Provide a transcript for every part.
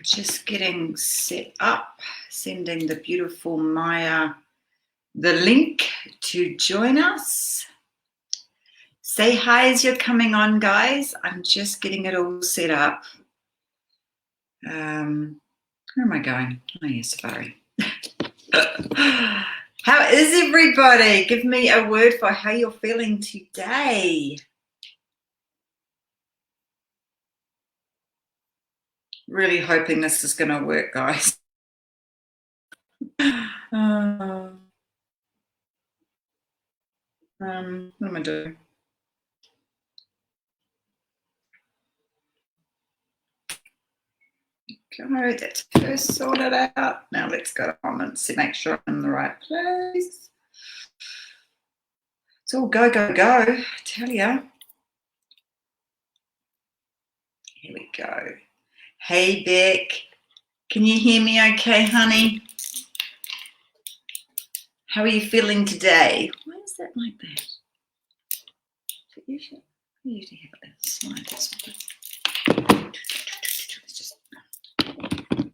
Just getting set up, sending the beautiful Maya the link to join us. Say hi as you're coming on, guys. I'm just getting it all set up. Where am I going? Oh, yes, Safari. How is everybody? Give me a word for how you're feeling today. Really hoping this is going to work, guys. What am I doing? Go, that's first sorted out. Now let's go on and see, make sure I'm in the right place. It's all go, go, go, I tell ya. Here we go. Hey, Beck. Can you hear me okay, honey? How are you feeling today? Why is that like that? You usually have it slide this way.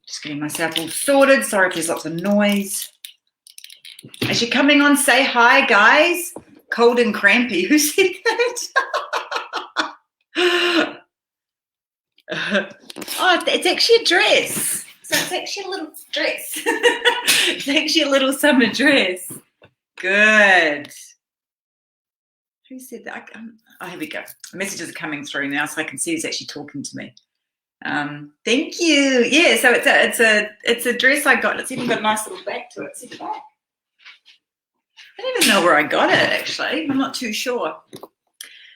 Just getting myself all sorted. Sorry if there's lots of noise. As you're coming on, say hi, guys. Cold and crampy. Who said that? Oh, it's actually a dress. So it's actually a little dress. It's actually a little summer dress. Good. Who said that? Oh, here we go. Messages are coming through now, so I can see who's actually talking to me. Thank you. Yeah, so it's a dress I got. It's even got a nice little back to it. See the back? I don't even know where I got it, actually. I'm not too sure.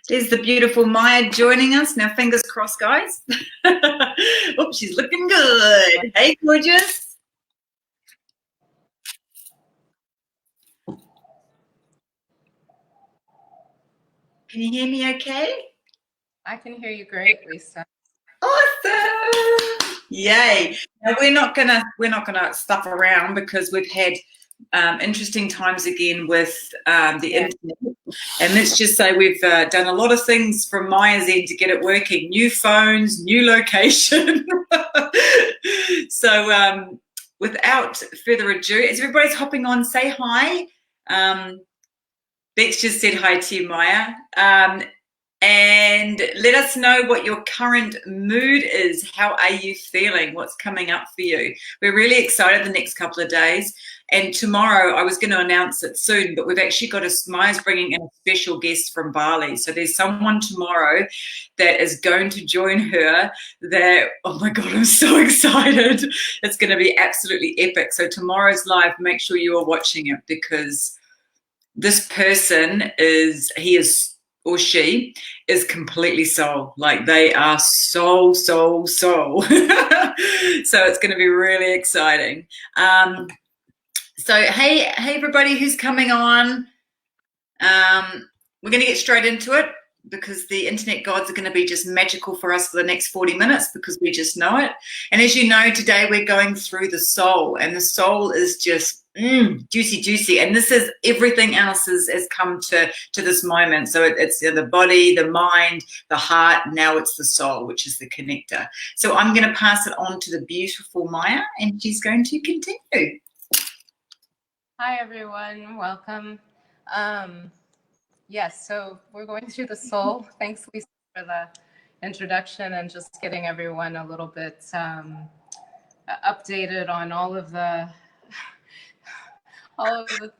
There's the beautiful Maya joining us. Now, fingers crossed, guys. Oops, she's looking good. Hey, gorgeous. Can you hear me okay? I can hear you great, Lisa. Awesome. Yay. Now, we're not gonna stuff around because we've had interesting times again with the internet. And let's just say we've done a lot of things from Maya's end to get it working. New phones, new location. So without further ado, as everybody's hopping on, say hi. Bex just said hi to you, Maya. And let us know what your current mood is. How are you feeling? What's coming up for you? We're really excited the next couple of days. And tomorrow, I was going to announce it soon, but we've actually got Maya's bringing in a special guest from Bali. So there's someone tomorrow that is going to join her that, oh my God, I'm so excited. It's going to be absolutely epic. So tomorrow's live, make sure you are watching it because this person or she is completely soul. Like they are soul. So it's going to be really exciting. So hey everybody who's coming on. We're going to get straight into it because the internet gods are going to be just magical for us for the next 40 minutes because we just know it. And as you know, today we're going through the soul, and the soul is just juicy. And this is everything else has come to this moment. So it's the body, the mind, the heart. Now it's the soul, which is the connector. So I'm going to pass it on to the beautiful Maya, and she's going to continue. Hi, everyone. Welcome. Yes, so we're going through the soul. Thanks, Lisa, for the introduction and just getting everyone a little bit updated on all of the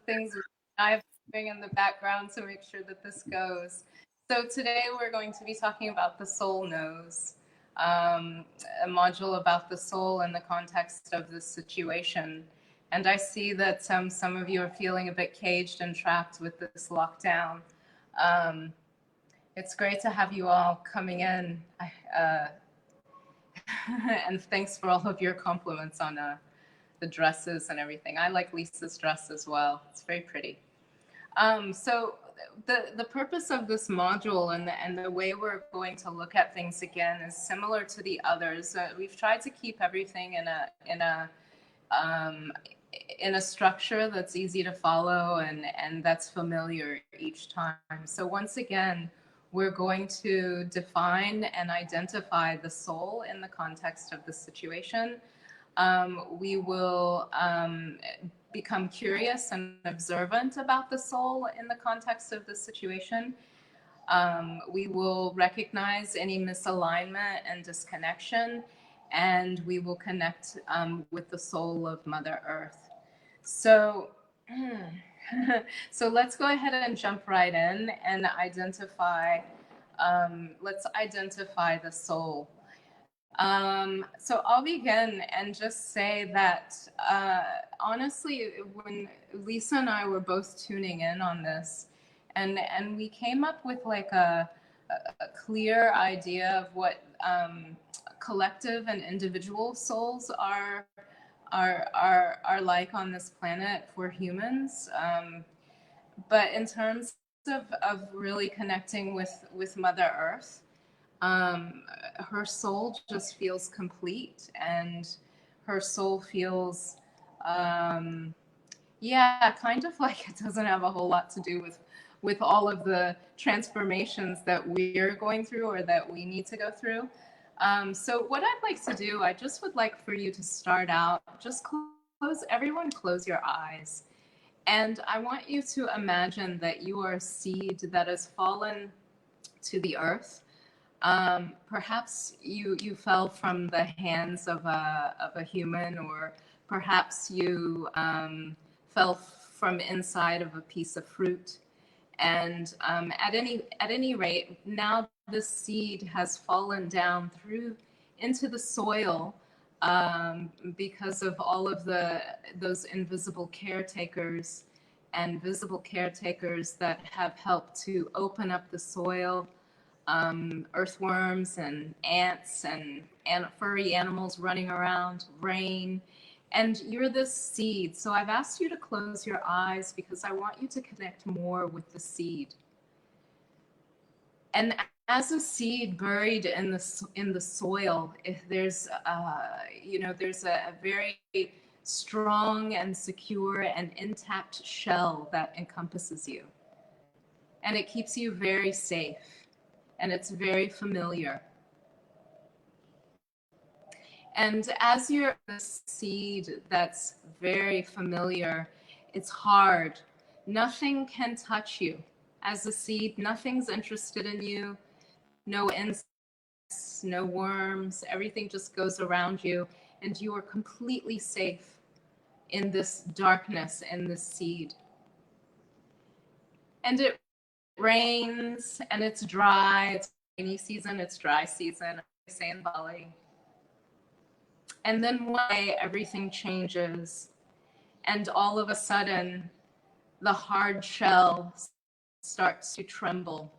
things I've been doing in the background to make sure that this goes. So today we're going to be talking about the soul knows, a module about the soul in the context of this situation. And I see that some of you are feeling a bit caged and trapped with this lockdown. It's great to have you all coming in. And thanks for all of your compliments on the dresses and everything. I like Lisa's dress as well. It's very pretty. So the purpose of this module and the way we're going to look at things again is similar to the others. We've tried to keep everything in a structure that's easy to follow and that's familiar each time. So once again, We're going to define and identify the soul in the context of the situation. We will become curious and observant about the soul in the context of the situation. We will recognize any misalignment and disconnection, and we will connect with the soul of Mother Earth. So, so let's go ahead and jump right in and identify. Let's identify the soul. So I'll begin and just say that honestly, when Lisa and I were both tuning in on this, and we came up with like a clear idea of what collective and individual souls are like on this planet for humans. But in terms of really connecting with Mother Earth, her soul just feels complete, and her soul feels yeah, kind of like it doesn't have a whole lot to do with all of the transformations that we're going through or that we need to go through. So what I'd like to do, I just would like for you to start out, just everyone close your eyes. And I want you to imagine that you are a seed that has fallen to the earth. Perhaps you fell from the hands of a human, or perhaps you fell from inside of a piece of fruit. And at any rate, now the seed has fallen down through into the soil because of all of those invisible caretakers and visible caretakers that have helped to open up the soil. Earthworms and ants and furry animals running around, rain, and you're this seed. So I've asked you to close your eyes because I want you to connect more with the seed. And as a seed buried in the soil, if there's there's a very strong and secure and intact shell that encompasses you, and it keeps you very safe, and it's very familiar. And as you're a seed that's very familiar, it's hard. Nothing can touch you. As a seed, nothing's interested in you. No insects, no worms. Everything just goes around you, and you are completely safe in this darkness, in this seed. And it rains, and it's dry. It's rainy season, it's dry season, I say in Bali. And then one day everything changes, and all of a sudden the hard shell starts to tremble.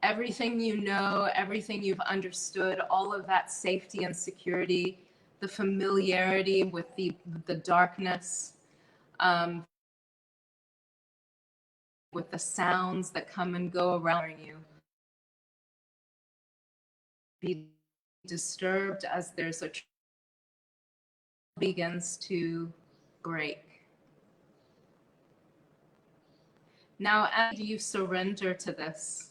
Everything you know, everything you've understood, all of that safety and security, the familiarity with the darkness, with the sounds that come and go around you, be disturbed as there's a begins to break. Now, as you surrender to this,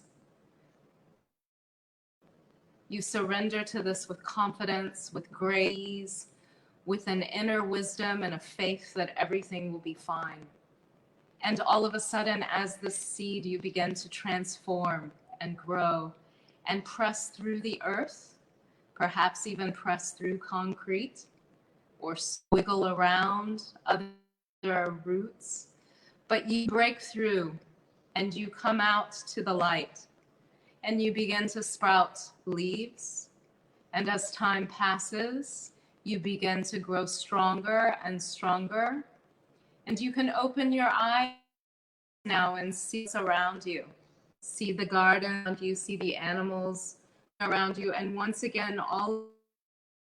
you surrender to this with confidence, with grace, with an inner wisdom and a faith that everything will be fine. And all of a sudden, as this seed, you begin to transform and grow and press through the earth, perhaps even press through concrete or wiggle around other roots. But you break through and you come out to the light, and you begin to sprout leaves. And as time passes, you begin to grow stronger and stronger. And you can open your eyes now and see what's around you. See the garden around you, see the animals around you. And once again, all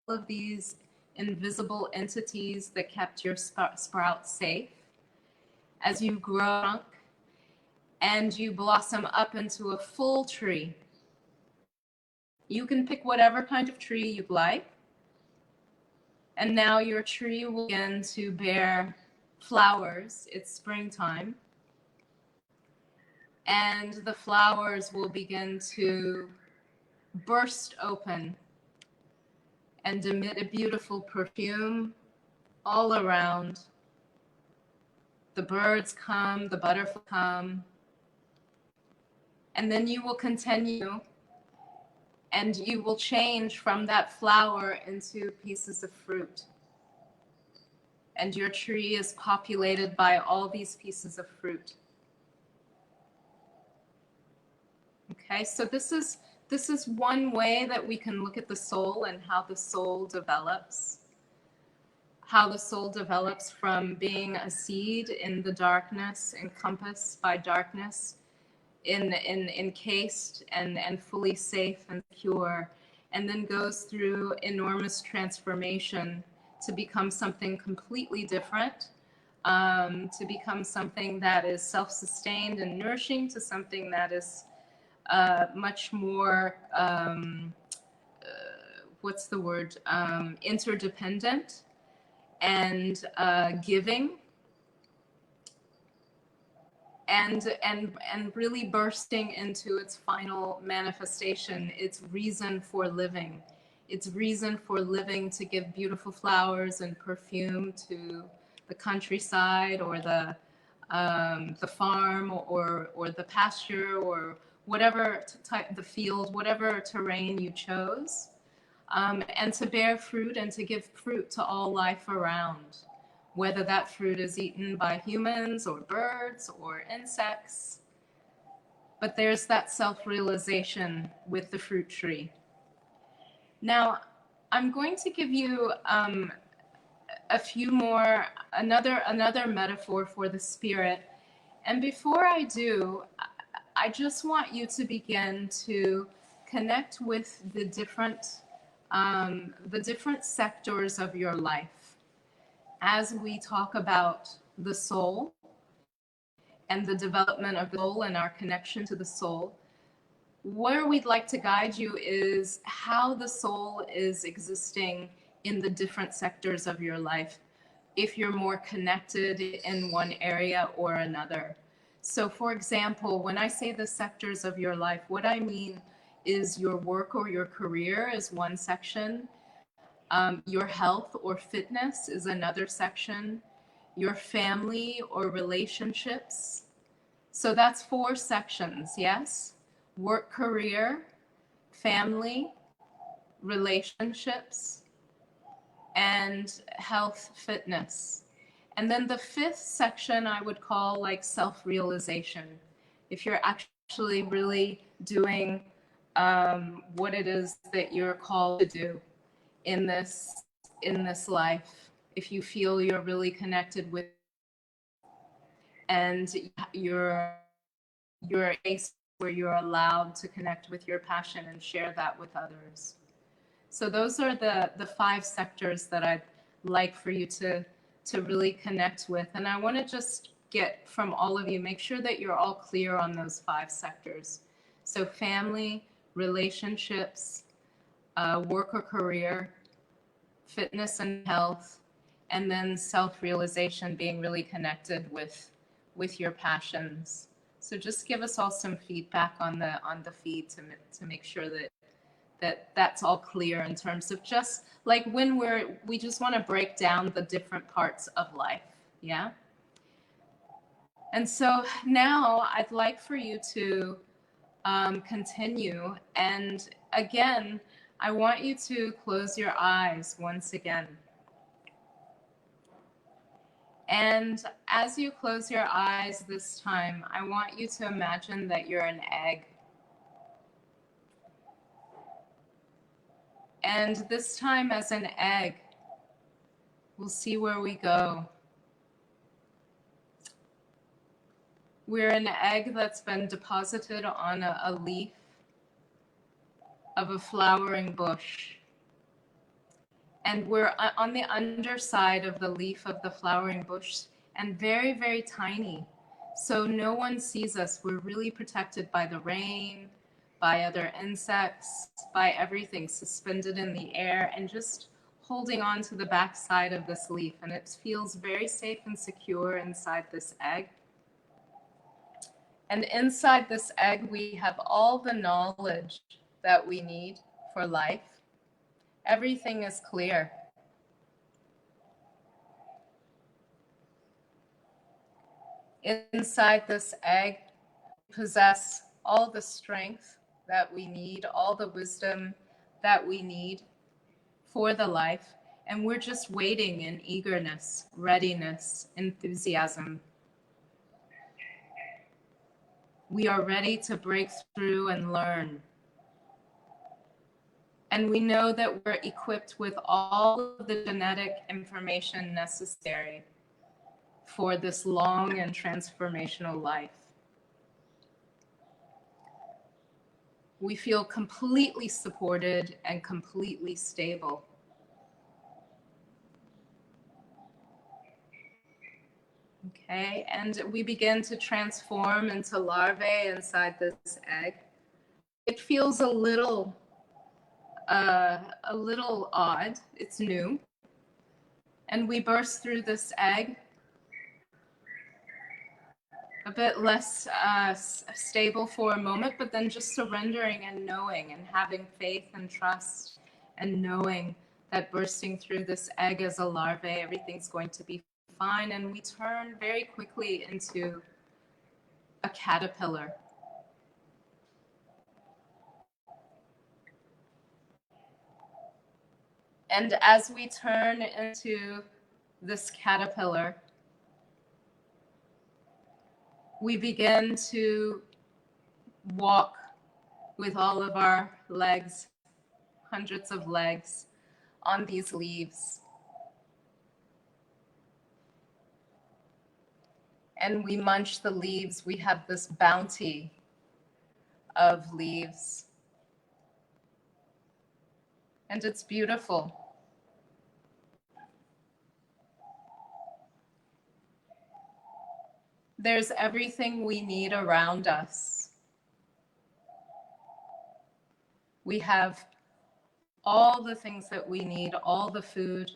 of these invisible entities that kept your sprout safe, as you grow and you blossom up into a full tree. You can pick whatever kind of tree you'd like. And now your tree will begin to bear flowers. It's springtime. and the flowers will begin to burst open and emit a beautiful perfume all around. The birds come, the butterflies come, and then you will continue and you will change from that flower into pieces of fruit. And your tree is populated by all these pieces of fruit. Okay, so this is one way that we can look at the soul and how the soul develops. How the soul develops from being a seed in the darkness, encompassed by darkness, encased and fully safe and secure, and then goes through enormous transformation to become something completely different, to become something that is self-sustained and nourishing, to something that is much more, what's the word, interdependent and giving, and really bursting into its final manifestation, its reason for living. Its reason for living to give beautiful flowers and perfume to the countryside or the farm or the pasture or whatever type, the field, whatever terrain you chose, and to bear fruit and to give fruit to all life around, whether that fruit is eaten by humans or birds or insects. But there's that self-realization with the fruit tree. Now, I'm going to give you a few more, another metaphor for the spirit. And before I do, I just want you to begin to connect with the different sectors of your life as we talk about the soul and the development of the soul and our connection to the soul. Where we'd like to guide you is how the soul is existing in the different sectors of your life, if you're more connected in one area or another. So for example, when I say the sectors of your life, what I mean is your work or your career is one section. Your health or fitness is another section. Your family or relationships. So that's 4 sections, yes? Work, career, family, relationships, and health, fitness. And then the 5th section I would call like self-realization. If you're actually really doing what it is that you're called to do in this life, if you feel you're really connected with and you're a place where you're allowed to connect with your passion and share that with others. So those are the 5 sectors that I'd like for you to really connect with. And I want to just get from all of you, make sure that you're all clear on those 5 sectors. So family, relationships, work or career, fitness and health, and then self-realization, being really connected with your passions. So just give us all some feedback on the feed to make sure that's all clear in terms of just like when we just want to break down the different parts of life. Yeah. And so now I'd like for you to continue. And again, I want you to close your eyes once again. And as you close your eyes this time, I want you to imagine that you're an egg. And this time as an egg, we'll see where we go. We're an egg that's been deposited on a leaf of a flowering bush. And we're on the underside of the leaf of the flowering bush and very, very tiny. So no one sees us. We're really protected by the rain, by other insects, by everything suspended in the air, and just holding on to the backside of this leaf. And it feels very safe and secure inside this egg. And inside this egg, we have all the knowledge that we need for life. Everything is clear. Inside this egg, we possess all the strength that we need, all the wisdom that we need for the life. And we're just waiting in eagerness, readiness, enthusiasm. We are ready to break through and learn. And we know that we're equipped with all of the genetic information necessary for this long and transformational life. We feel completely supported and completely stable. Okay, and we begin to transform into larvae inside this egg. It feels a little odd. It's new. And we burst through this egg a bit less stable for a moment, but then just surrendering and knowing and having faith and trust and knowing that bursting through this egg as a larvae, everything's going to be fine. And we turn very quickly into a caterpillar. And as we turn into this caterpillar, we begin to walk with all of our legs, hundreds of legs, on these leaves. And we munch the leaves. We have this bounty of leaves. And it's beautiful. There's everything we need around us. We have all the things that we need, all the food.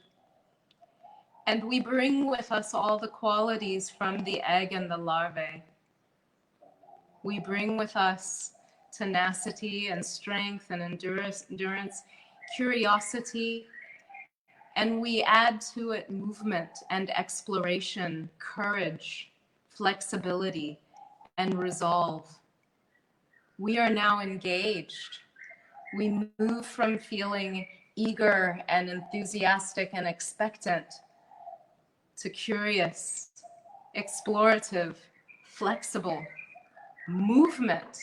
And we bring with us all the qualities from the egg and the larvae. We bring with us tenacity and strength and endurance, curiosity, and we add to it movement and exploration, courage, flexibility, and resolve. We are now engaged. We move from feeling eager and enthusiastic and expectant to curious, explorative, flexible, movement.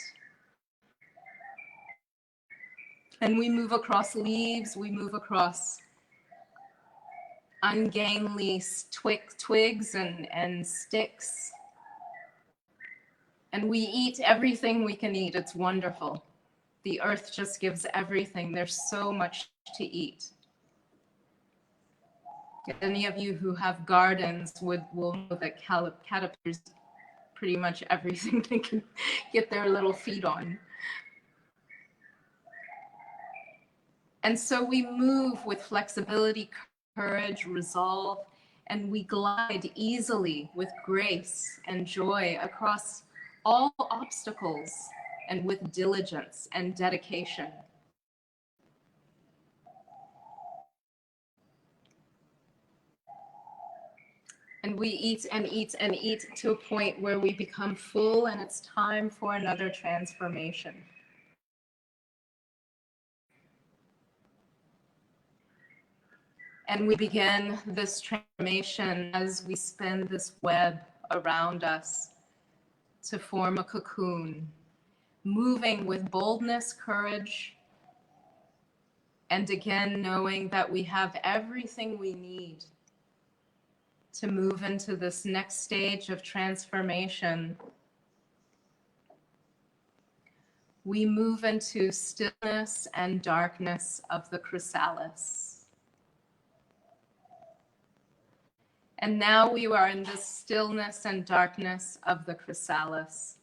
And we move across leaves, we move across ungainly twigs and sticks. And we eat everything we can eat. It's wonderful. The earth just gives everything. There's so much to eat. Any of you who have gardens will know that caterpillars pretty much everything they can get their little feet on. And so we move with flexibility, courage, resolve, and we glide easily with grace and joy across all obstacles and with diligence and dedication. And we eat and eat and eat to a point where we become full and it's time for another transformation. And we begin this transformation as we spin this web around us to form a cocoon, moving with boldness, courage, and again, knowing that we have everything we need to move into this next stage of transformation. We move into stillness and darkness of the chrysalis. And now we are in the stillness and darkness of the chrysalis.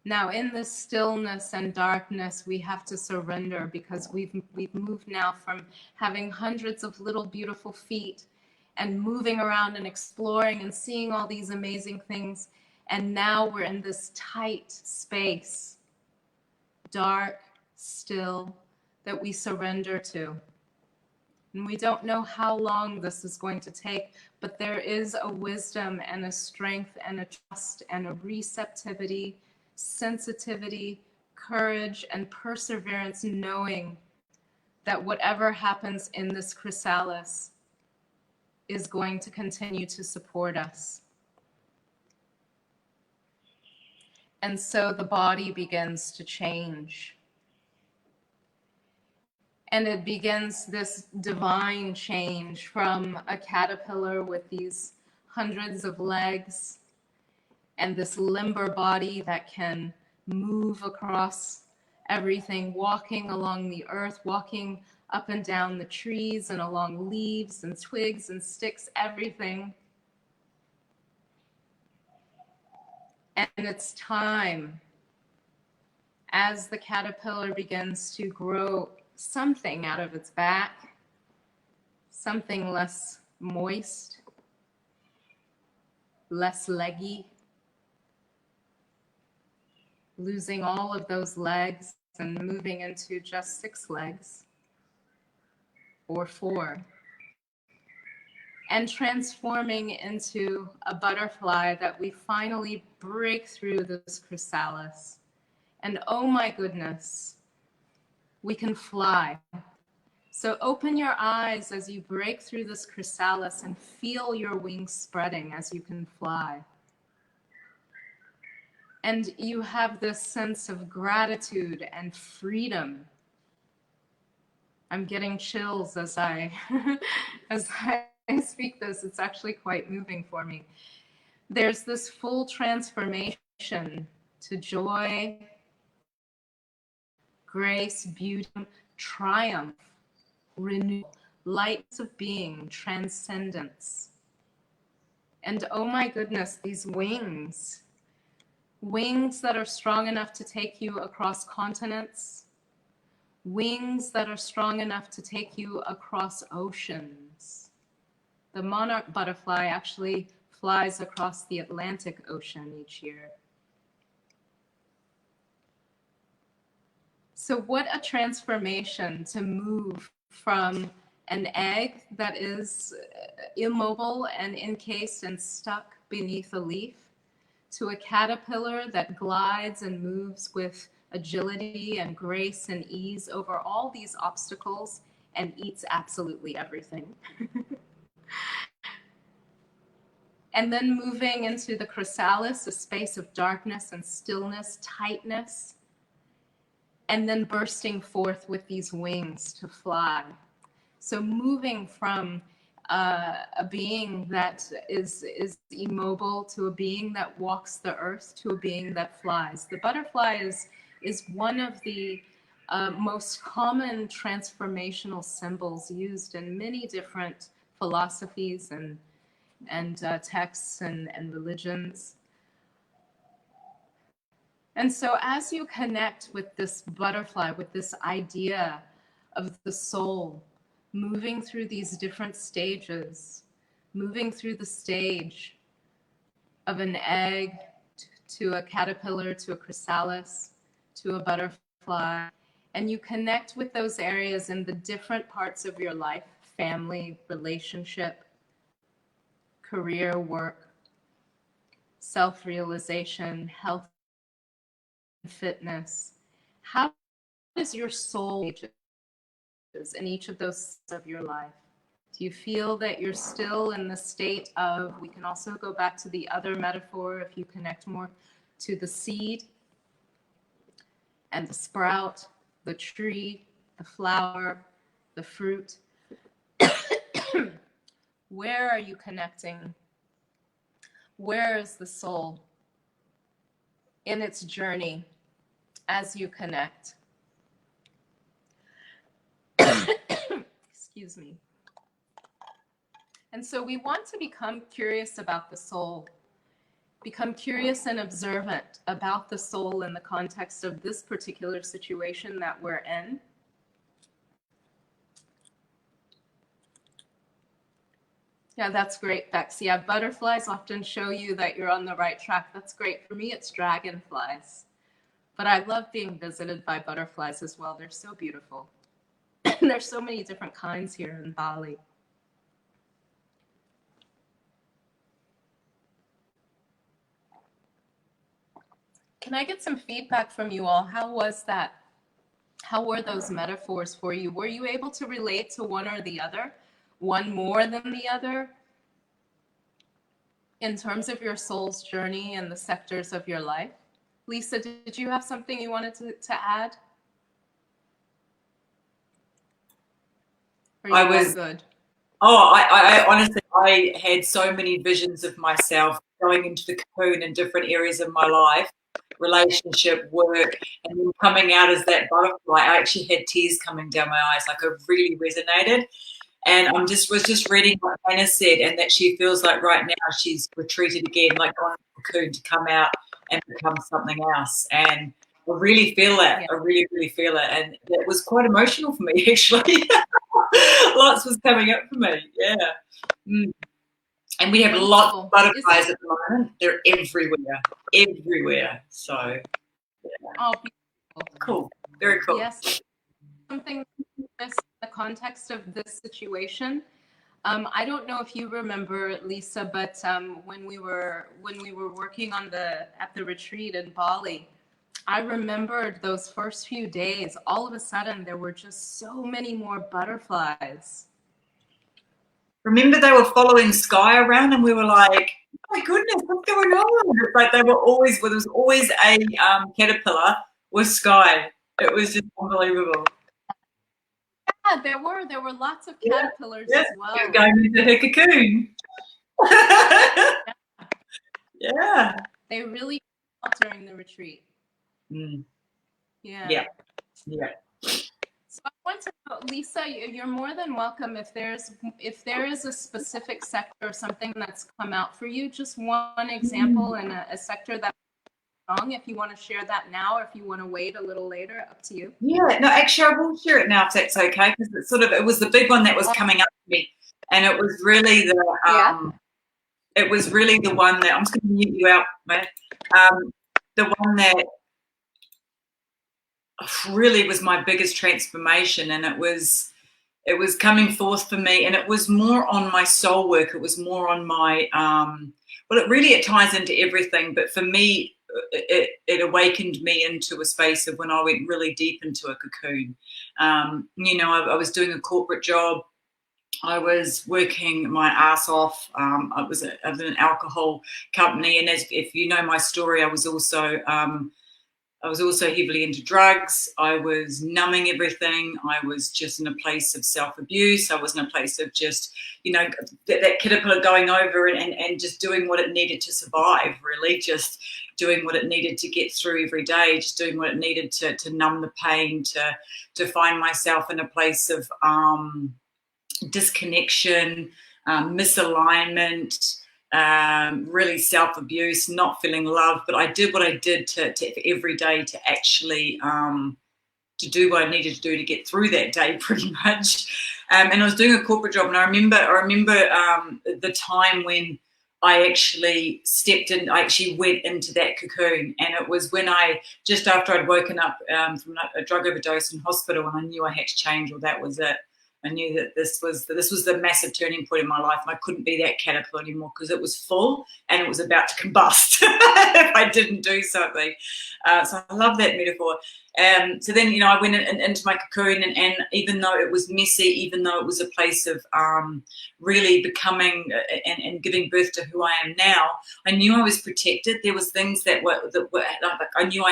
Now in this stillness and darkness, we have to surrender because we've moved now from having hundreds of little beautiful feet and moving around and exploring and seeing all these amazing things. And now we're in this tight space, dark, still, that we surrender to. And we don't know how long this is going to take, but there is a wisdom and a strength and a trust and a receptivity, sensitivity, courage, and perseverance, knowing that whatever happens in this chrysalis is going to continue to support us. And so the body begins to change. And it begins this divine change from a caterpillar with these hundreds of legs and this limber body that can move across everything, walking along the earth, walking up and down the trees and along leaves and twigs and sticks, everything. And it's time, as the caterpillar begins to grow something out of its back, something less moist, less leggy, losing all of those legs and moving into just 6 legs or 4, and transforming into a butterfly that we finally break through this chrysalis. And oh my goodness, we can fly. So open your eyes as you break through this chrysalis and feel your wings spreading as you can fly. And you have this sense of gratitude and freedom. I'm getting chills as I as I speak this. It's actually quite moving for me. There's this full transformation to joy, grace, beauty, triumph, renewal, lights of being, transcendence. And oh my goodness, these wings that are strong enough to take you across continents, wings that are strong enough to take you across oceans. The monarch butterfly actually flies across the Atlantic Ocean each year. So what a transformation to move from an egg that is immobile and encased and stuck beneath a leaf to a caterpillar that glides and moves with agility and grace and ease over all these obstacles and eats absolutely everything. And then moving into the chrysalis, a space of darkness and stillness, tightness, and then bursting forth with these wings to fly. So moving from a being that is immobile to a being that walks the earth to a being that flies. The butterfly is one of the most common transformational symbols used in many different philosophies and texts and religions. And so as you connect with this butterfly, with this idea of the soul, moving through these different stages, moving through the stage of an egg to a caterpillar, to a chrysalis, to a butterfly, and you connect with those areas in the different parts of your life, family, relationship, career, work, self-realization, health, fitness. How does your soul in each of those of your life? Do you feel that you're still in the state of, we can also go back to the other metaphor if you connect more to the seed and the sprout, the tree, the flower, the fruit. Where are you connecting? Where is the soul in its journey as you connect? Excuse me. And so we want to become curious about the soul, become curious and observant about the soul in the context of this particular situation that we're in. Yeah, that's great, Bex. Yeah, butterflies often show you that you're on the right track. That's great. For me, it's dragonflies. But I love being visited by butterflies as well. They're so beautiful. And there's so many different kinds here in Bali. Can I get some feedback from you all? How was that? How were those metaphors for you? Were you able to relate to one or the other? One more than the other? In terms of your soul's journey and the sectors of your life? Lisa, did you have something you wanted to add? Are you I was, good? I honestly, I had so many visions of myself going into the cocoon in different areas of my life, relationship, work, and then coming out as that butterfly. I actually had tears coming down my eyes, like it really resonated. And was just reading what Hannah said, and that she feels like right now she's retreated again, like gone to the cocoon to come out and become something else. And I really feel that. Yeah. I really, really feel it. And it was quite emotional for me, actually. Lots was coming up for me. Yeah. Mm. And we have lots of butterflies at the moment. They're everywhere, everywhere. So, yeah. Oh, beautiful. Cool. Very cool. Yes. Something in the context of this situation. I don't know if you remember, Lisa, but when we were working on at the retreat in Bali, I remembered those first few days. All of a sudden, there were just so many more butterflies. Remember, they were following Sky around, and we were like, "Oh my goodness, what's going on?" It's like there was always a caterpillar with Sky. It was just unbelievable. Yeah, there were lots of caterpillars as well. She was going into her cocoon. Yeah. They really during the retreat. Mm. Yeah. Yeah. So I want to know, Lisa, you're more than welcome if there is a specific sector or something that's come out for you, just one example in a sector that's strong. If you want to share that now, or if you want to wait a little later, up to you. Yeah, no, actually, I will share it now if that's okay, because it was the big one that was coming up to me, and it was really it was really the one that I'm just going to mute you out, mate. The one that really was my biggest transformation, and it was coming forth for me, and it was more on my soul work. It was more on my it ties into everything, but for me, it awakened me into a space of when I went really deep into a cocoon. I was doing a corporate job. I was working my ass off. I was in an alcohol company, and if you know my story, I was also heavily into drugs. I was numbing everything. I was just in a place of self-abuse. I was in a place of just, that caterpillar going over and just doing what it needed to survive, really, just doing what it needed to get through every day, just doing what it needed to numb the pain, to find myself in a place of disconnection, misalignment, really self-abuse, not feeling loved. But I did what I did to every day to actually to do what I needed to do to get through that day, pretty much. And I was doing a corporate job, and I remember the time when I actually stepped in. I actually went into that cocoon, and it was when just after I'd woken up from a drug overdose in hospital, and I knew I had to change, or that was it. I knew that this was the massive turning point in my life, and I couldn't be that caterpillar anymore because it was full and it was about to combust if I didn't do something. So I love that metaphor. So then, I went into my cocoon, and even though it was messy, even though it was a place of really becoming and giving birth to who I am now, I knew I was protected. There was things that were I knew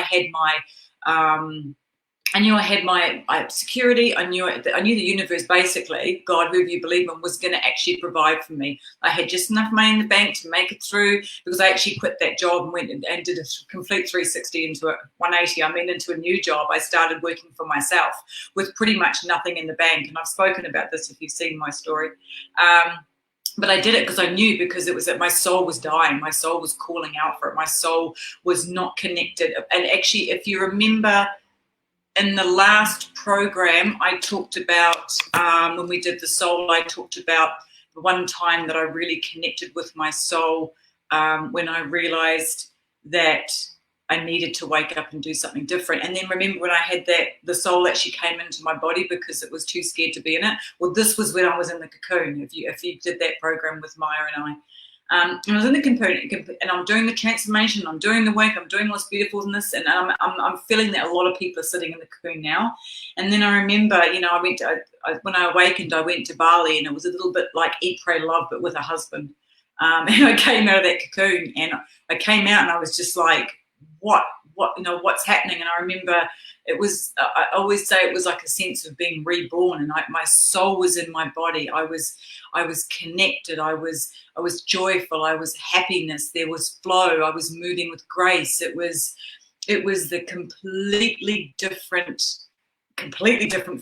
I had my security. I knew the universe, basically, God, whoever you believe in, was going to actually provide for me. I had just enough money in the bank to make it through, because I actually quit that job and went and did a complete 360 into a 180. Into a new job. I started working for myself with pretty much nothing in the bank. And I've spoken about this if you've seen my story. But I did it because I knew, because it was that my soul was dying. My soul was calling out for it. My soul was not connected. And actually, if you remember, in the last program, I talked about, when we did the soul, I talked about the one time that I really connected with my soul, when I realized that I needed to wake up and do something different. And then remember when I had the soul actually came into my body because it was too scared to be in it. Well, this was when I was in the cocoon. If you did that program with Maya and I. And I was in the cocoon, and I'm doing the transformation, I'm doing the work, I'm doing all this beautifulness, and I'm feeling that a lot of people are sitting in the cocoon now. And then I remember, you know, when I awakened, I went to Bali, and it was a little bit like Eat, Pray, Love, but with a husband. And I came out of that cocoon, and I came out, and I was just like, what, you know, what's happening? And I remember it was, I always say it was like a sense of being reborn, and my soul was in my body. I was connected. I was joyful. I was happiness. There was flow. I was moving with grace. It was the completely different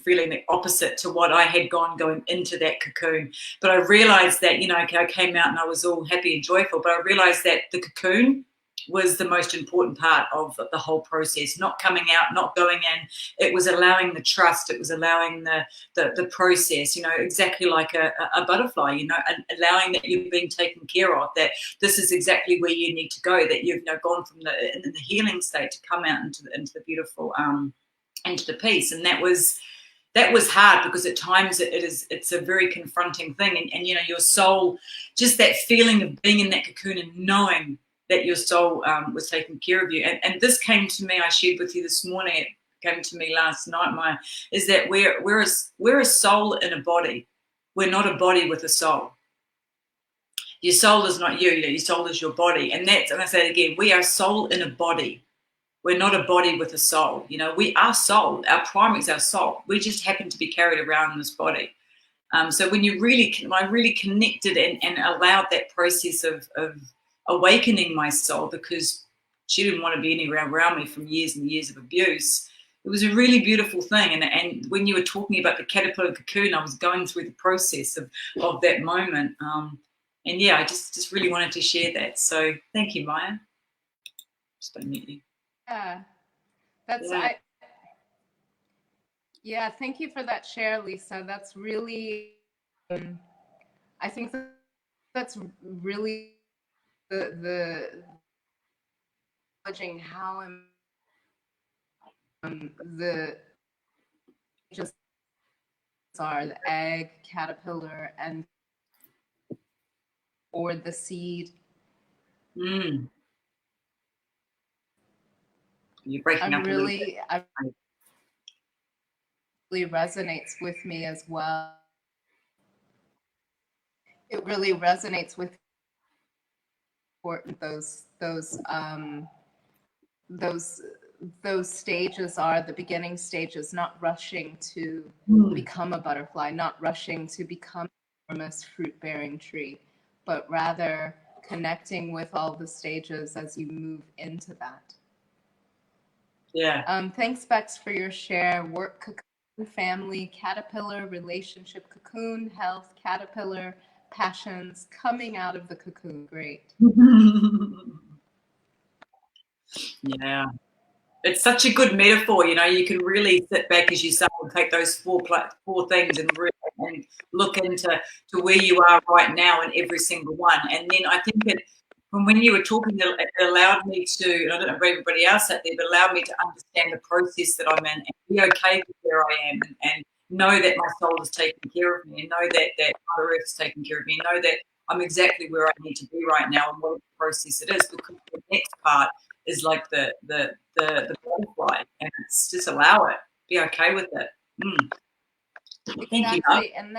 feeling, the opposite to what I had going into that cocoon. But I realized that, you know, okay, I came out and I was all happy and joyful, but I realized that the cocoon was the most important part of the whole process. Not coming out, not going in. It was allowing the trust. It was allowing the process, you know, exactly like a butterfly, you know, allowing that you're being taken care of, that this is exactly where you need to go, that you've, you know, gone from in the healing state to come out into the beautiful, into the peace. And that was hard, because at times it's a very confronting thing. And you know, your soul, just that feeling of being in that cocoon and knowing that your soul was taking care of you. And this came to me, I shared with you this morning, it came to me last night, Maya, is that we're a soul in a body. We're not a body with a soul. Your soul is not you, your soul is your body. And I say it again, we are soul in a body. We're not a body with a soul. You know, we are soul. Our primary is our soul. We just happen to be carried around in this body. So when I really connected and allowed that process of awakening my soul, because she didn't want to be anywhere around me from years and years of abuse, it was a really beautiful thing. And when you were talking about the caterpillar cocoon, I was going through the process of that moment. And yeah, I just really wanted to share that. So thank you, Maya. Just unmute you. Yeah, yeah, thank you for that share, Lisa. That's really, I think that's really the acknowledging how the just are the egg, caterpillar, and or the seed. You're breaking up a little bit. I really resonates with me as well. It really resonates with important those stages are the beginning stages, not rushing to become a butterfly, not rushing to become a enormous fruit-bearing tree, but rather connecting with all the stages as you move into that. Yeah. Thanks, Bex, for your share. Work, cocoon, family, caterpillar, relationship, cocoon, health, caterpillar, passions, coming out of the cocoon. Great. Yeah. It's such a good metaphor, you know. You can really sit back, as you say, and take those four things and really look into where you are right now in every single one. And then I think that when you were talking, it allowed me to, I don't know about everybody else out there, but allowed me to understand the process that I'm in and be okay with where I am, and know that my soul is taking care of me, and know that Mother Earth is taking care of me, and know that I'm exactly where I need to be right now and what process it is, because the next part is like the butterfly, and it's just allow it, be okay with it. Thank you. Exactly, and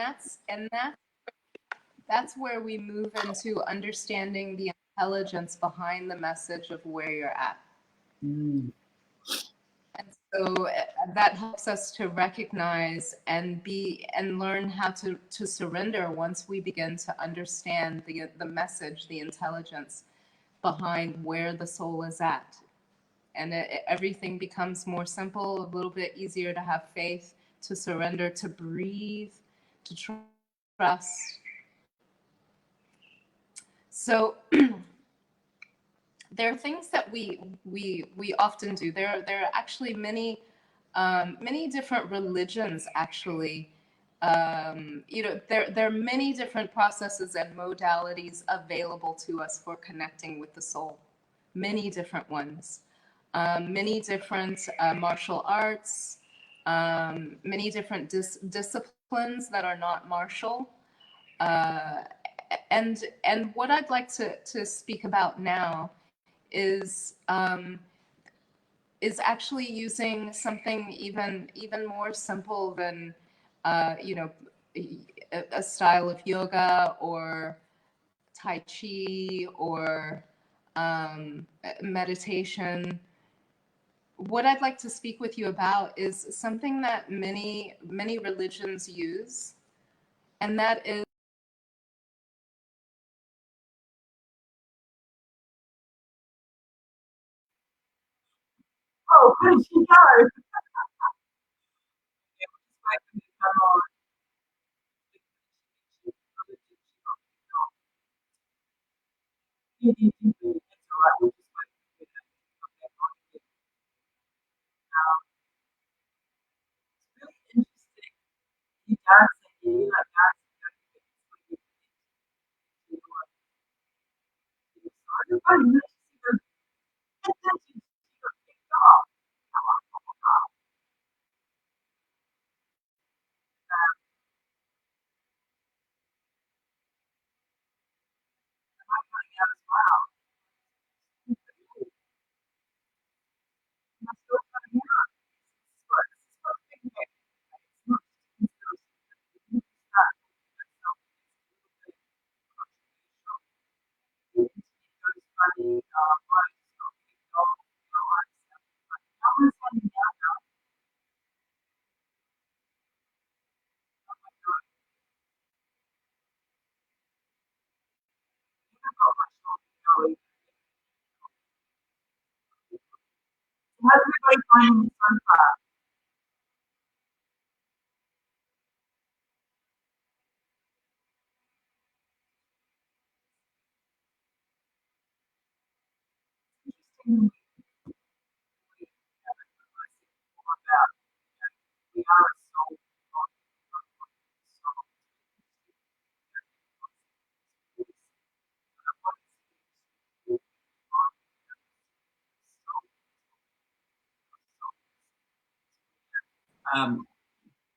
that's where we move into understanding the intelligence behind the message of where you're at. And so that helps us to recognize and learn how to surrender once we begin to understand the message, the intelligence behind where the soul is at. And everything becomes more simple, a little bit easier to have faith, to surrender, to breathe, to trust. So there are things that we often do. There are actually many different religions actually There are many different processes and modalities available to us for connecting with the soul. Many different ones. Many different martial arts, many different disciplines that are not martial. Uh, and what I'd like to speak about now is actually using something even more simple than a style of yoga or tai chi or meditation. What I'd like to speak with you about is something that many religions use, and that is Oh, where did she go? How's everybody finding this so far? Um,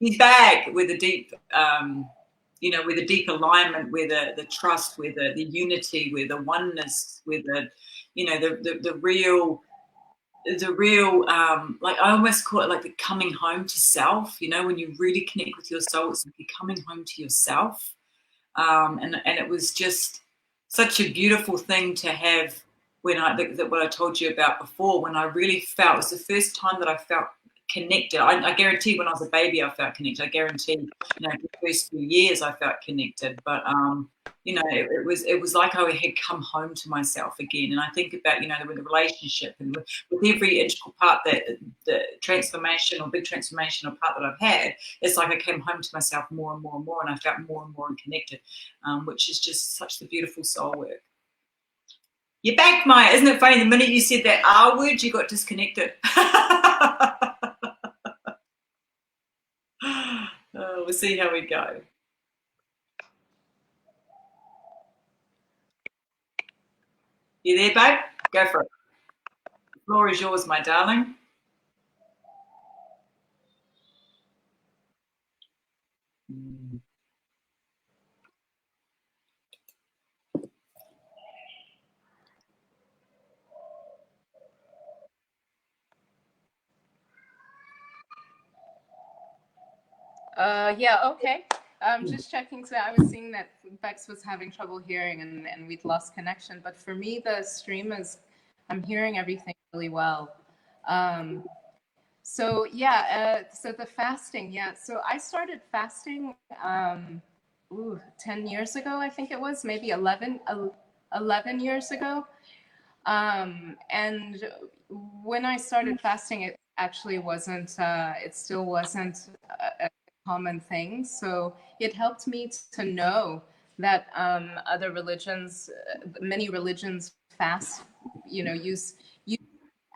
he's back with a deep, with a deep alignment, with the trust, with the unity, with the oneness, with the real, like I almost call it like the coming home to self. When you really connect with your soul, it's like you're coming home to yourself. And it was just such a beautiful thing to have when what I told you about before, when I really felt, it was the first time that I felt connected. I guarantee when I was a baby I felt connected. I guarantee the first few years I felt connected, but it was like I had come home to myself again. And I think about with the relationship and with every integral part, that the transformation or big transformational part that I've had, it's like I came home to myself more and more and more, and I felt more and more connected, which is just such the beautiful soul work. You're back, Maya. Isn't it funny? The minute you said that R word, you got disconnected. We'll see how we go. You there, babe? Go for it. The floor is yours, my darling. Yeah, okay. Just checking. So I was seeing that Bex was having trouble hearing and we'd lost connection. But for me, the stream is, I'm hearing everything really well. So yeah, so the fasting, yeah. So I started fasting 10 years ago, I think it was, maybe 11 years ago. And when I started fasting, it actually wasn't, it still wasn't a common thing. So it helped me to know that other religions, many religions fast, use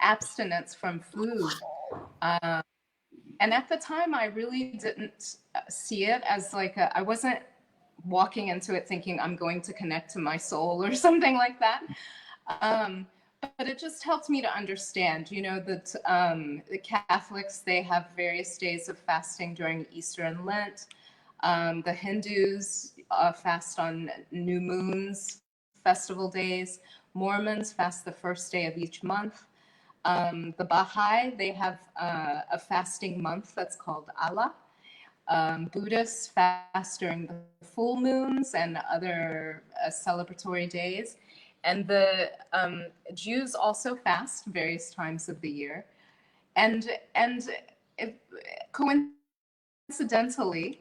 abstinence from food. And at the time, I really didn't see it as like I wasn't walking into it thinking I'm going to connect to my soul or something like that. Um, but it just helped me to understand, you know, that the Catholics, they have various days of fasting during Easter and Lent. The Hindus fast on new moons, festival days. Mormons fast the first day of each month. The Baha'i, they have a fasting month that's called Allah. Buddhists fast during the full moons and other celebratory days. And the Jews also fast various times of the year. And if, coincidentally,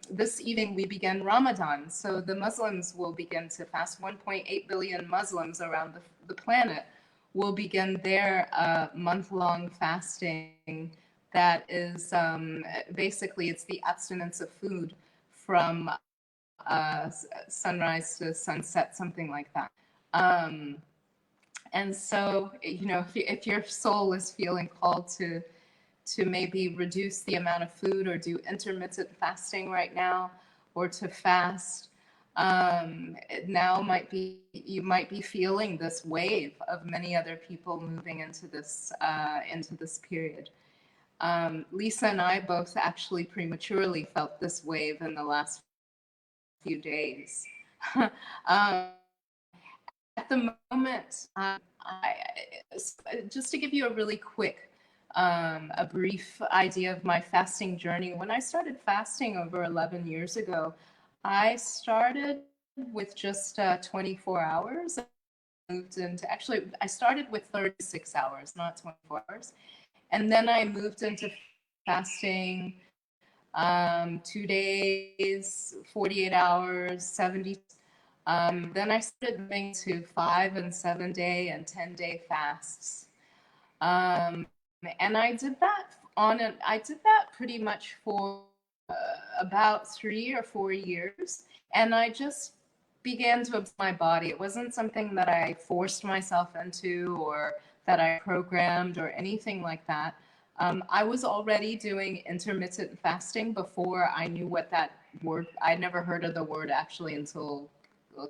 this evening we begin Ramadan. So the Muslims will begin to fast. 1.8 billion Muslims around the planet will begin their month-long fasting. That is basically, it's the abstinence of food from sunrise to sunset, something like that. And so, you know, if your soul is feeling called to maybe reduce the amount of food or do intermittent fasting right now, or to fast, now might be, you might be feeling this wave of many other people moving into this period. Lisa and I both actually prematurely felt this wave in the last few days. At the moment, just to give you a really quick, a brief idea of my fasting journey. When I started fasting over 11 years ago, I started with just 24 hours. Moved into, actually, I started with 36 hours, not 24 hours. And then I moved into fasting 2 days, 48 hours, 70. Then I started moving to 5 and 7 day and 10-day fasts. And I did that I did that pretty much for about 3 or 4 years. And I just began to observe my body. It wasn't something that I forced myself into or that I programmed or anything like that. I was already doing intermittent fasting before I knew what that word, I'd never heard of the word actually until a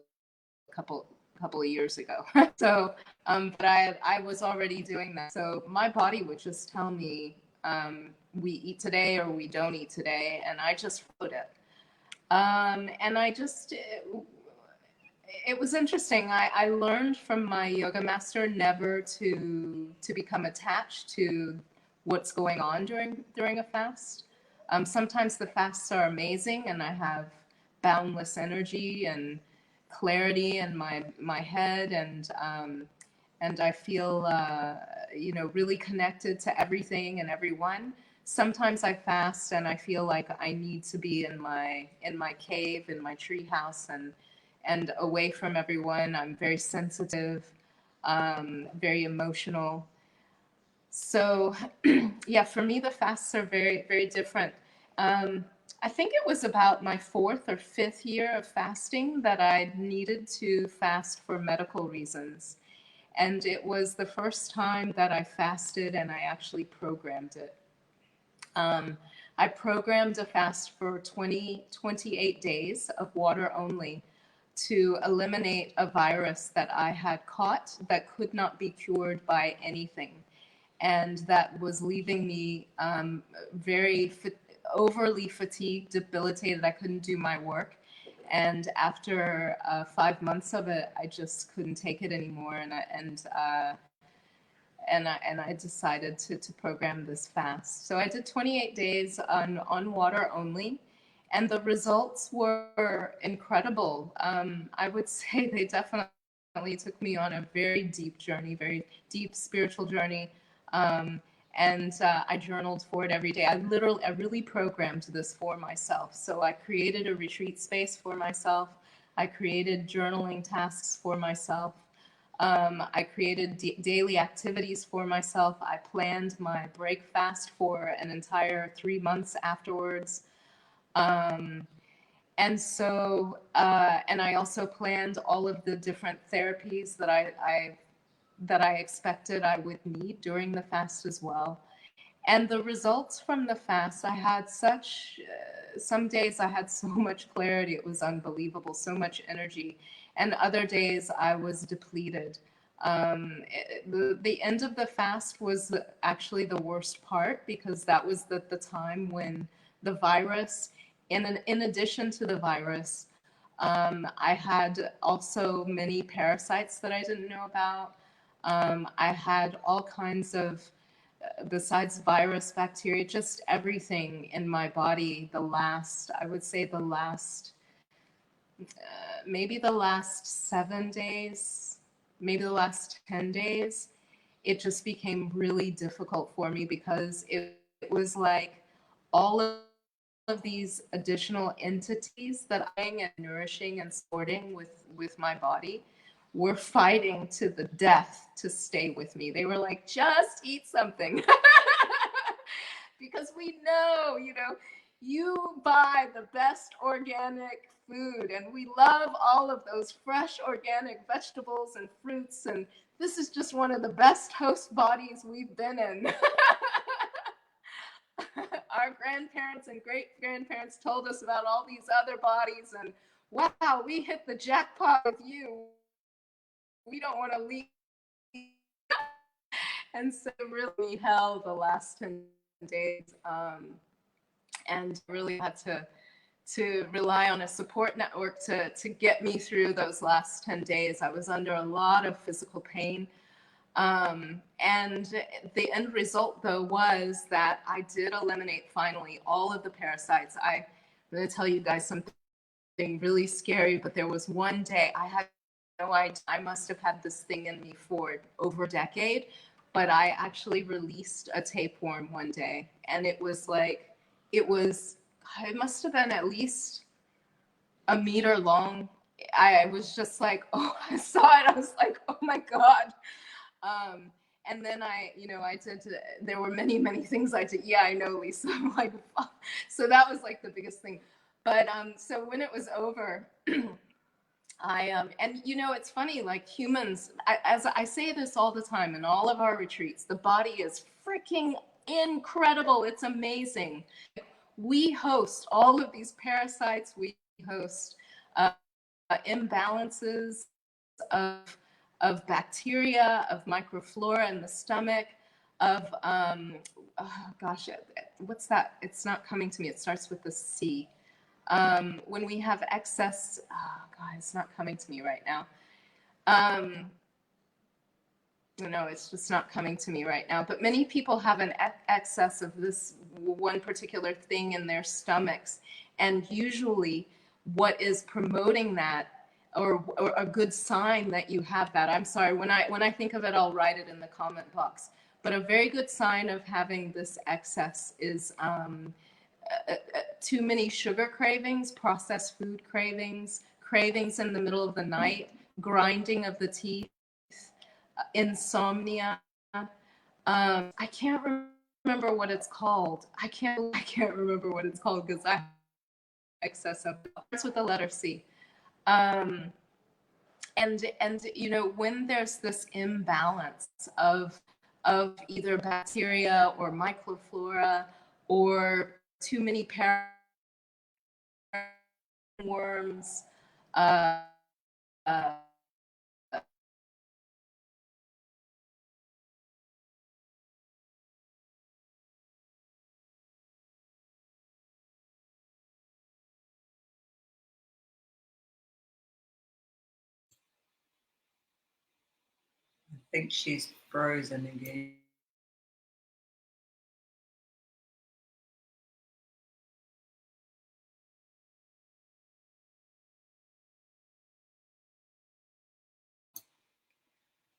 couple of years ago. So, but I was already doing that. So my body would just tell me, we eat today or we don't eat today, and I just followed it. And I just, it was interesting. I learned from my yoga master never to become attached to what's going on during a fast. Sometimes the fasts are amazing, and I have boundless energy and clarity in my head, and I feel you know, really connected to everything and everyone. Sometimes I fast and I feel like I need to be in my cave, in my tree house, and away from everyone. I'm very sensitive, very emotional. So yeah, for me, the fasts are very, very different. I think it was about my 4th or 5th year of fasting that I needed to fast for medical reasons. And it was the first time that I fasted and I actually programmed it. I programmed a fast for 28 days of water only to eliminate a virus that I had caught that could not be cured by anything. And that was leaving me very overly fatigued, debilitated. I couldn't do my work. And after 5 months of it, I just couldn't take it anymore. And I decided to program this fast. So I did 28 days on water only, and the results were incredible. I would say they definitely took me on a very deep journey, very deep spiritual journey. And I journaled for it every day. I really programmed this for myself. So I created a retreat space for myself. I created journaling tasks for myself. I created daily activities for myself. I planned my break fast for an entire 3 months afterwards. And so, and I also planned all of the different therapies that I expected I would need during the fast as well. And the results from the fast, I had such, some days I had so much clarity, it was unbelievable, so much energy. And other days I was depleted. The end of the fast was actually the worst part, because that was the time when the virus, in addition to the virus, I had also many parasites that I didn't know about. I had all kinds of, besides virus, bacteria, just everything in my body. I would say the last, maybe the last 7 days, maybe the last 10 days, it just became really difficult for me, because it was like all of these additional entities that I'm and nourishing and supporting with my body were fighting to the death to stay with me. They were like, just eat something. Because we know, you buy the best organic food, and we love all of those fresh organic vegetables and fruits, and this is just one of the best host bodies we've been in. Our grandparents and great grandparents told us about all these other bodies, and wow, we hit the jackpot with you. We don't want to leave. And so really hell the last 10 days, and really had to rely on a support network to get me through those last 10 days. I was under a lot of physical pain. And the end result, though, was that I did eliminate finally all of the parasites. I'm going to tell you guys something really scary, but there was one day I had no idea. I must have had this thing in me for over a decade, but I actually released a tapeworm one day, and it must have been at least a meter long. I was just like, oh, I saw it. I was like, oh my God. And then there were many, many things I did. Yeah, I know, Lisa. I'm like, so that was like the biggest thing. But so when it was over, and it's funny, like humans, as I say this all the time in all of our retreats, the body is freaking incredible. It's amazing. We host all of these parasites. We host imbalances of bacteria, of microflora in the stomach, of what's that? It's not coming to me. It starts with the C. When we have excess, it's not coming to me right now. No, it's just not coming to me right now. But many people have an excess of this one particular thing in their stomachs. And usually what is promoting that, or a good sign that you have that, I'm sorry, when I think of it, I'll write it in the comment box. But a very good sign of having this excess is too many sugar cravings, processed food cravings, cravings in the middle of the night, grinding of the teeth, insomnia. I can't remember what it's called. I can't remember what it's called, because I have excess of it. It starts with the letter C. And when there's this imbalance of either bacteria or microflora, or too many worms, I think she's frozen again.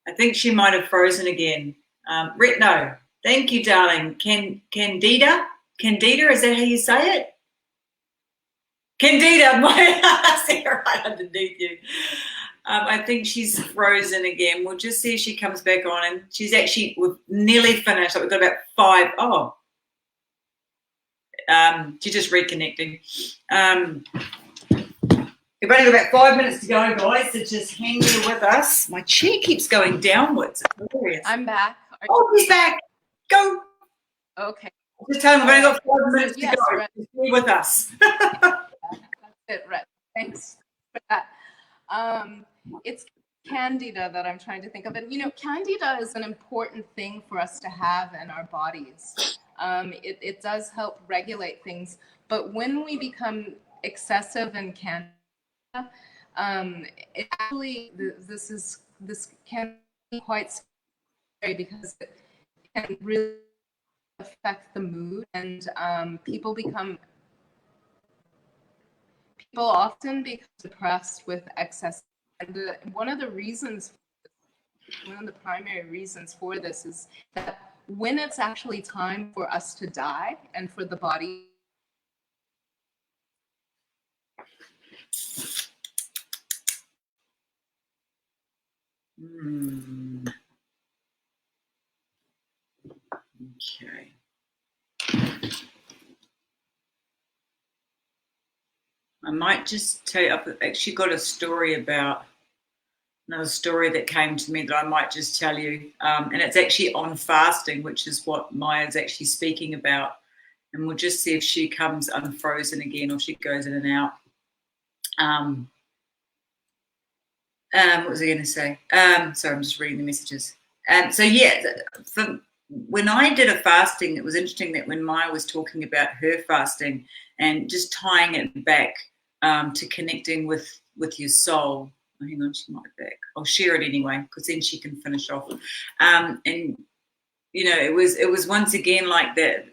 I think she might have frozen again. No, thank you, darling. Candida? Candida, is that how you say it? Candida, I see her right underneath you. I think she's frozen again. We'll just see if she comes back on. And she's actually, we've nearly finished. We've got about 5. Oh, she's just reconnecting. We've only got about 5 minutes to go, guys, so just hang there with us. My chair keeps going downwards. I'm back. Oh, he's back. Go. Okay. Just tell them we've only got 5 minutes So, yes, to go. Rhett, Just be with us. that's it, Rhett. Thanks for that. It's candida that I'm trying to think of. And, you know, candida is an important thing for us to have in our bodies. It does help regulate things. But when we become excessive in candida, it actually, this can be quite scary because it can really affect the mood, and people often become depressed with excess. And one of the primary reasons for this is that when it's actually time for us to die and for the body. Okay. I might just tell you, I've actually got another story that came to me that I might just tell you. And it's actually on fasting, which is what Maya's actually speaking about. And we'll just see if she comes unfrozen again or she goes in and out. What was I going to say? Sorry, I'm just reading the messages. So yeah, when I did a fasting, it was interesting that when Maya was talking about her fasting and just tying it back to connecting with your soul. Oh, hang on, she might be back. I'll share it anyway because then she can finish off. And you know, it was once again like that.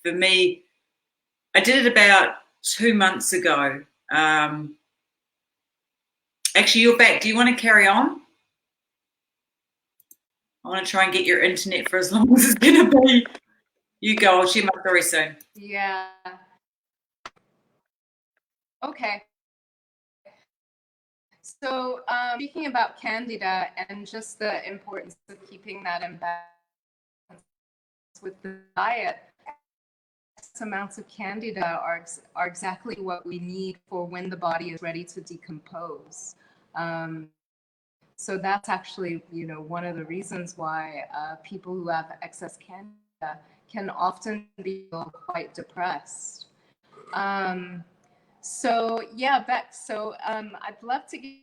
For me, I did it about 2 months ago. Actually, you're back. Do you want to carry on? I want to try and get your internet for as long as it's going to be. You go. I'll share my story soon. Yeah. Okay. So speaking about candida and just the importance of keeping that in balance with the diet, amounts of candida are exactly what we need for when the body is ready to decompose. So that's actually, you know, one of the reasons why people who have excess candida can often be quite depressed. So yeah, Beck. So I'd love to give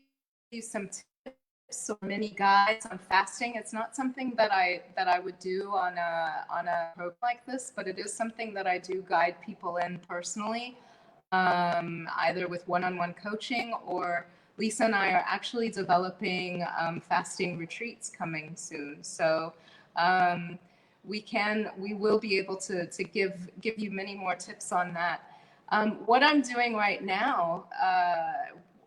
you some tips or mini guides on fasting. It's not something that I would do on a program like this, but it is something that I do guide people in personally, either with one-on-one coaching, or Lisa and I are actually developing fasting retreats coming soon. So we will be able to give you many more tips on that. What I'm doing right now,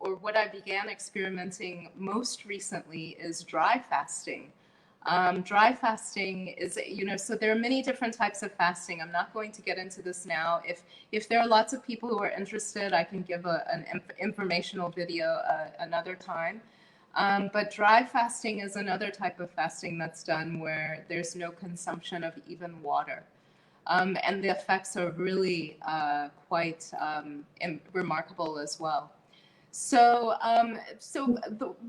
or what I began experimenting most recently, is dry fasting. Dry fasting is, you know, so there are many different types of fasting. I'm not going to get into this now. If there are lots of people who are interested, I can give an informational video another time. But dry fasting is another type of fasting that's done where there's no consumption of even water. And the effects are really quite remarkable as well. So,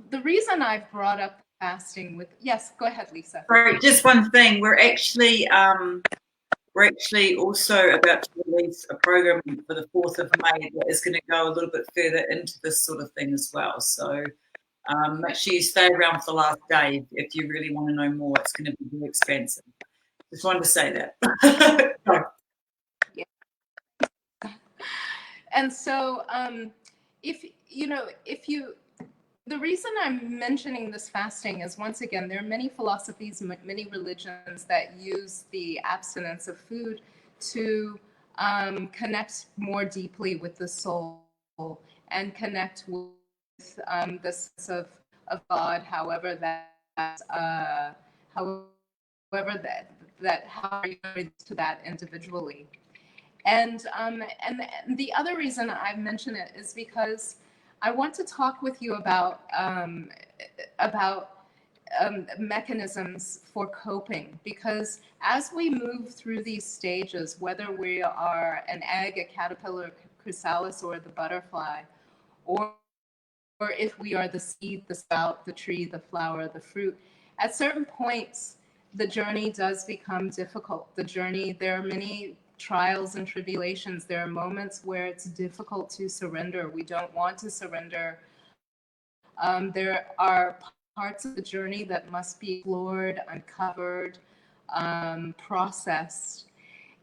the reason I've brought up fasting with, yes, go ahead, Lisa. Right, just one thing. We're actually also about to release a program for the 4th of May that is going to go a little bit further into this sort of thing as well. So make sure you stay around for the last day if you really want to know more. It's going to be very expensive. Just wanted to say that. Yeah. And so, the reason I'm mentioning this fasting is, once again, there are many philosophies, many religions that use the abstinence of food to connect more deeply with the soul and connect with the sense of God, however how you to that individually. And the other reason I mention it is because I want to talk with you about mechanisms for coping, because as we move through these stages, whether we are an egg, a caterpillar, chrysalis, or the butterfly, or if we are the seed, the sprout, the tree, the flower, the fruit, at certain points the journey does become difficult. The journey, there are many trials and tribulations. There are moments where it's difficult to surrender. We don't want to surrender. There are parts of the journey that must be explored, uncovered, processed.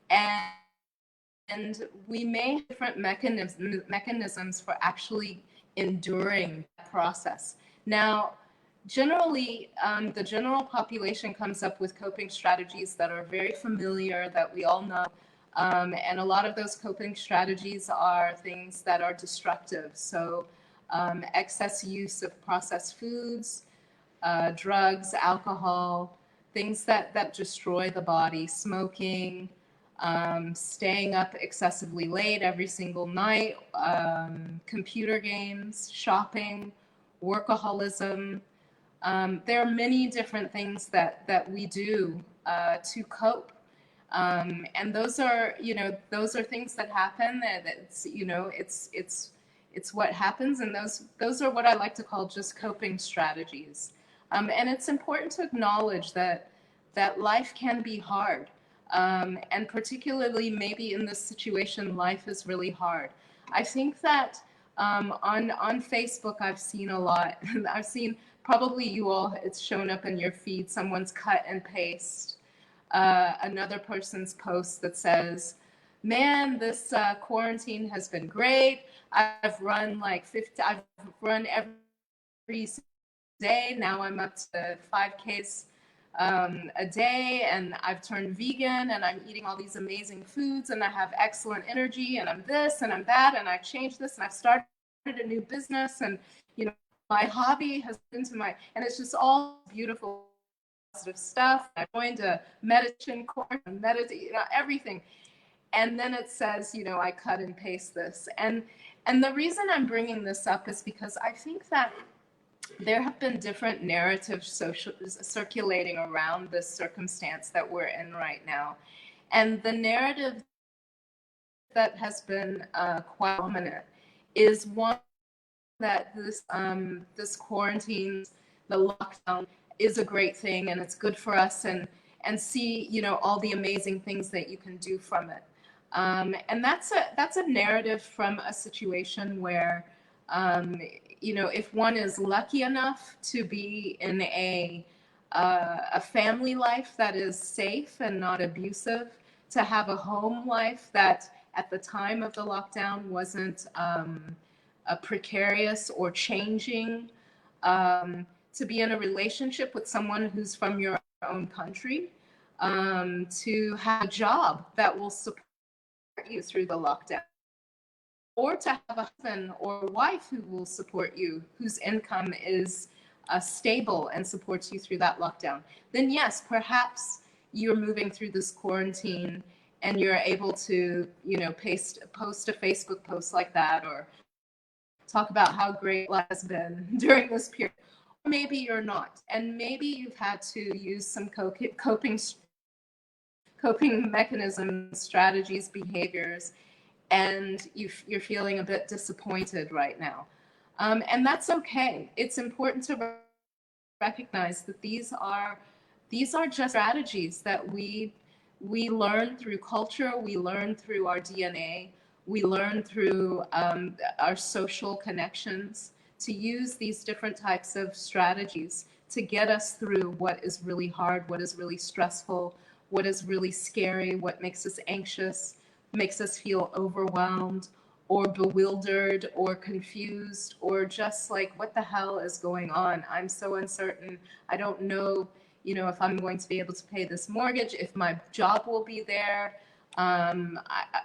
And we may have different mechanisms for actually enduring that process. Now, generally, the general population comes up with coping strategies that are very familiar, that we all know. And a lot of those coping strategies are things that are destructive. So excess use of processed foods, drugs, alcohol, things that destroy the body, smoking, staying up excessively late every single night, computer games, shopping, workaholism. There are many different things that we do to cope. And those are, those are things that happen. It's, it's what happens. And those are what I like to call just coping strategies. And it's important to acknowledge that life can be hard. And particularly maybe in this situation, life is really hard. I think that on Facebook, I've seen a lot. I've seen, probably you all, it's shown up in your feed, someone's cut and paste another person's post that says, man, this quarantine has been great. I've run like 50, I've run every day. Now I'm up to 5Ks a day, and I've turned vegan, and I'm eating all these amazing foods, and I have excellent energy, and I'm this and I'm that, and I've changed this, and I've started a new business, and my hobby has been to my, and it's just all beautiful positive stuff. I joined a meditation course, meditate, everything. And then it says, I cut and paste this. And the reason I'm bringing this up is because I think that there have been different narratives circulating around this circumstance that we're in right now. And the narrative that has been quite dominant is one that this quarantine, the lockdown, is a great thing, and it's good for us, and see all the amazing things that you can do from it. And that's a narrative from a situation where if one is lucky enough to be in a family life that is safe and not abusive, to have a home life that at the time of the lockdown wasn't precarious or changing, to be in a relationship with someone who's from your own country, to have a job that will support you through the lockdown, or to have a husband or wife who will support you, whose income is stable and supports you through that lockdown, then yes, perhaps you're moving through this quarantine and you're able to, post a Facebook post like that, or talk about how great life has been during this period. Or maybe you're not, and maybe you've had to use some coping mechanisms, strategies, behaviors, and you're feeling a bit disappointed right now. And that's okay. It's important to recognize that these are just strategies that we learn through culture, we learn through our DNA, we learn through our social connections, to use these different types of strategies to get us through what is really hard, what is really stressful, what is really scary, what makes us anxious, makes us feel overwhelmed or bewildered or confused, or just like, what the hell is going on? I'm so uncertain. I don't know, if I'm going to be able to pay this mortgage, if my job will be there,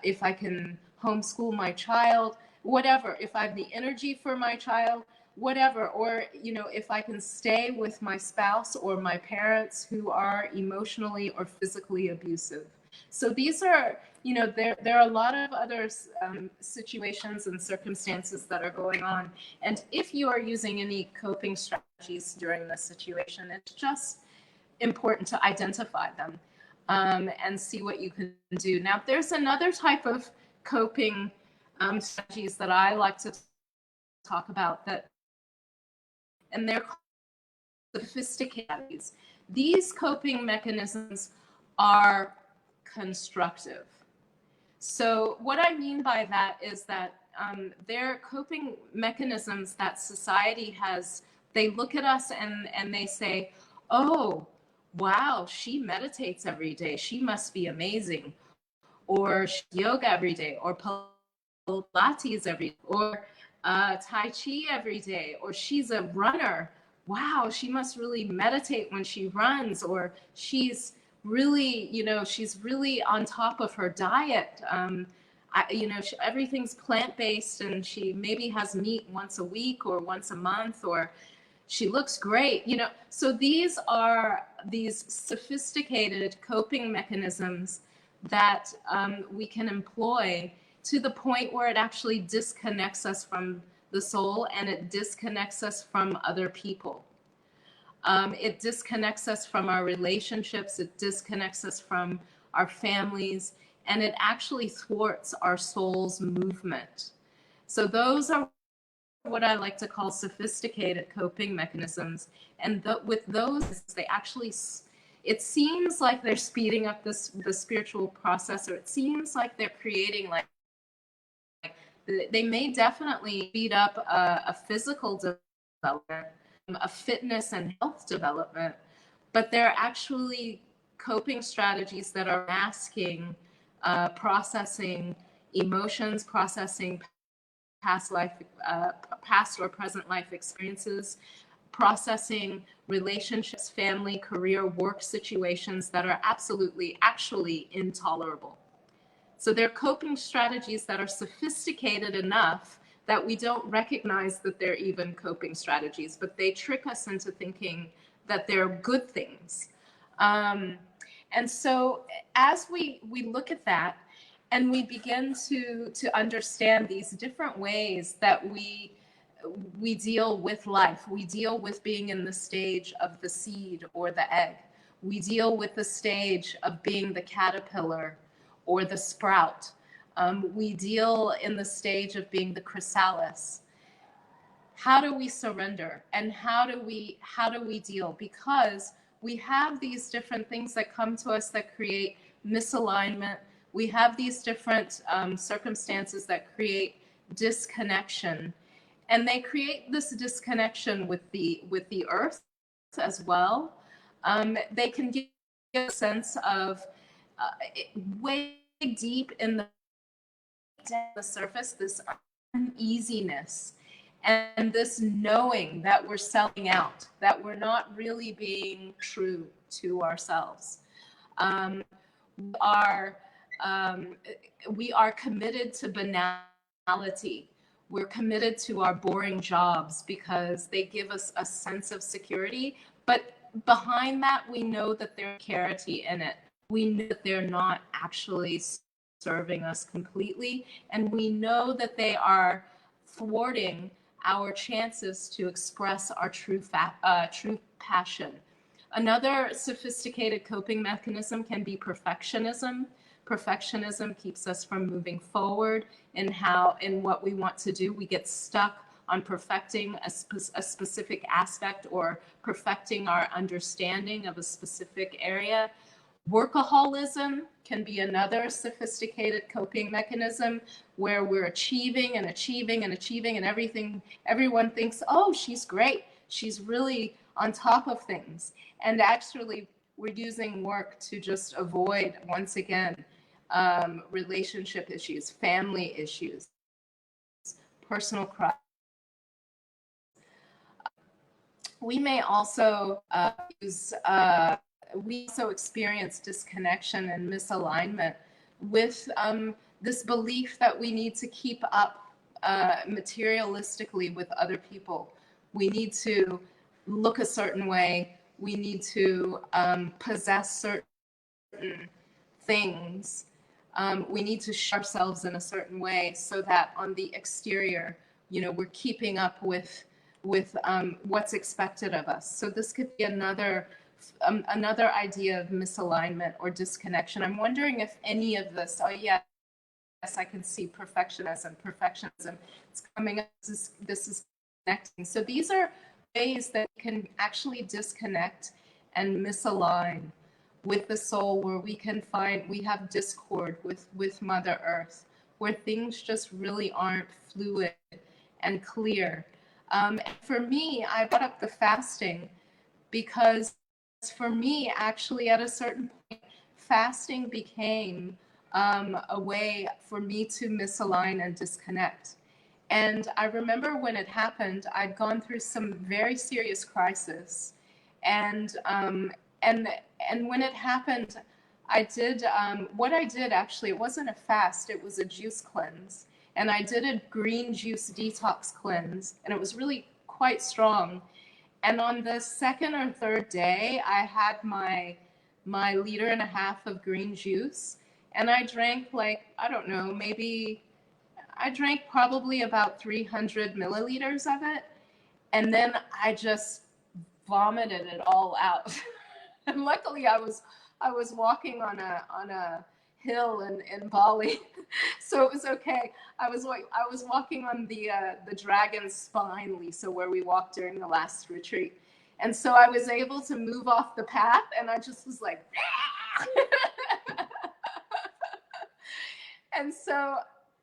if I can homeschool my child, whatever, if I have the energy for my child, whatever, or if I can stay with my spouse or my parents who are emotionally or physically abusive. So these are, there are a lot of other situations and circumstances that are going on. And if you are using any coping strategies during this situation, it's just important to identify them and see what you can do. Now, there's another type of coping strategies that I like to talk about, and they're sophisticated. these coping mechanisms are constructive. So what I mean by that is that they're coping mechanisms that society has. They look at us and they say, oh, wow, she meditates every day. She must be amazing. Or yoga every day, or Pilates every day, or Tai Chi every day, or she's a runner. Wow, she must really meditate when she runs, or she's really, she's really on top of her diet. Everything's plant-based, and she maybe has meat once a week or once a month, or she looks great. So these are these sophisticated coping mechanisms that we can employ to the point where it actually disconnects us from the soul, and it disconnects us from other people. It disconnects us from our relationships, it disconnects us from our families, and it actually thwarts our soul's movement. So those are what I like to call sophisticated coping mechanisms. And with those, they actually, it seems like they're speeding up the spiritual process, or it seems like they're creating they may definitely speed up a physical development, a fitness and health development, but they're actually coping strategies that are masking, processing emotions, processing past or present life experiences, processing relationships, family, career, work situations that are actually intolerable. So they're coping strategies that are sophisticated enough that we don't recognize that they're even coping strategies, but they trick us into thinking that they're good things. And so as we look at that, and we begin to understand these different ways that we deal with life. We deal with being in the stage of the seed or the egg. We deal with the stage of being the caterpillar or the sprout. We deal in the stage of being the chrysalis. How do we surrender, and how do we deal? Because we have these different things that come to us that create misalignment. We have these different circumstances that create disconnection, and they create this disconnection with the earth as well. They can give a sense of way deep in the surface, this uneasiness and this knowing that we're selling out, that we're not really being true to ourselves. We are committed to banality. We're committed to our boring jobs because they give us a sense of security. But behind that, we know that there's clarity in it. We know that they're not actually serving us completely. And we know that they are thwarting our chances to express our true passion. Another sophisticated coping mechanism can be perfectionism. Perfectionism keeps us from moving forward in what we want to do. We get stuck on perfecting a specific aspect or perfecting our understanding of a specific area. Workaholism can be another sophisticated coping mechanism where we're achieving and achieving and achieving, and everyone thinks, oh, she's great. She's really on top of things. And actually, we're using work to just avoid, once again, relationship issues, family issues, personal crisis. We may also we also experience disconnection and misalignment with this belief that we need to keep up materialistically with other people. We need to look a certain way. We need to possess certain things. We need to show ourselves in a certain way so that on the exterior, we're keeping up with what's expected of us. So this could be another idea of misalignment or disconnection. I'm wondering if any of this, yes, I can see perfectionism, it's coming up, this is connecting. So these are ways that can actually disconnect and misalign with the soul, where we have discord with Mother Earth, where things just really aren't fluid and clear. And for me, I brought up the fasting because for me, actually, at a certain point, fasting became a way for me to misalign and disconnect. And I remember when it happened, I'd gone through some very serious crisis, and and when it happened, I did what I did actually. It wasn't a fast; it was a juice cleanse, and I did a green juice detox cleanse, and it was really quite strong. And on the second or third day, I had my liter and a half of green juice, and I drank, like, I don't know, maybe I drank probably about 300 milliliters of it, and then I just vomited it all out. And luckily, I was walking on a hill in Bali, so it was okay. I was walking on the dragon's spine, Lisa, where we walked during the last retreat, and so I was able to move off the path, and I just was like, and so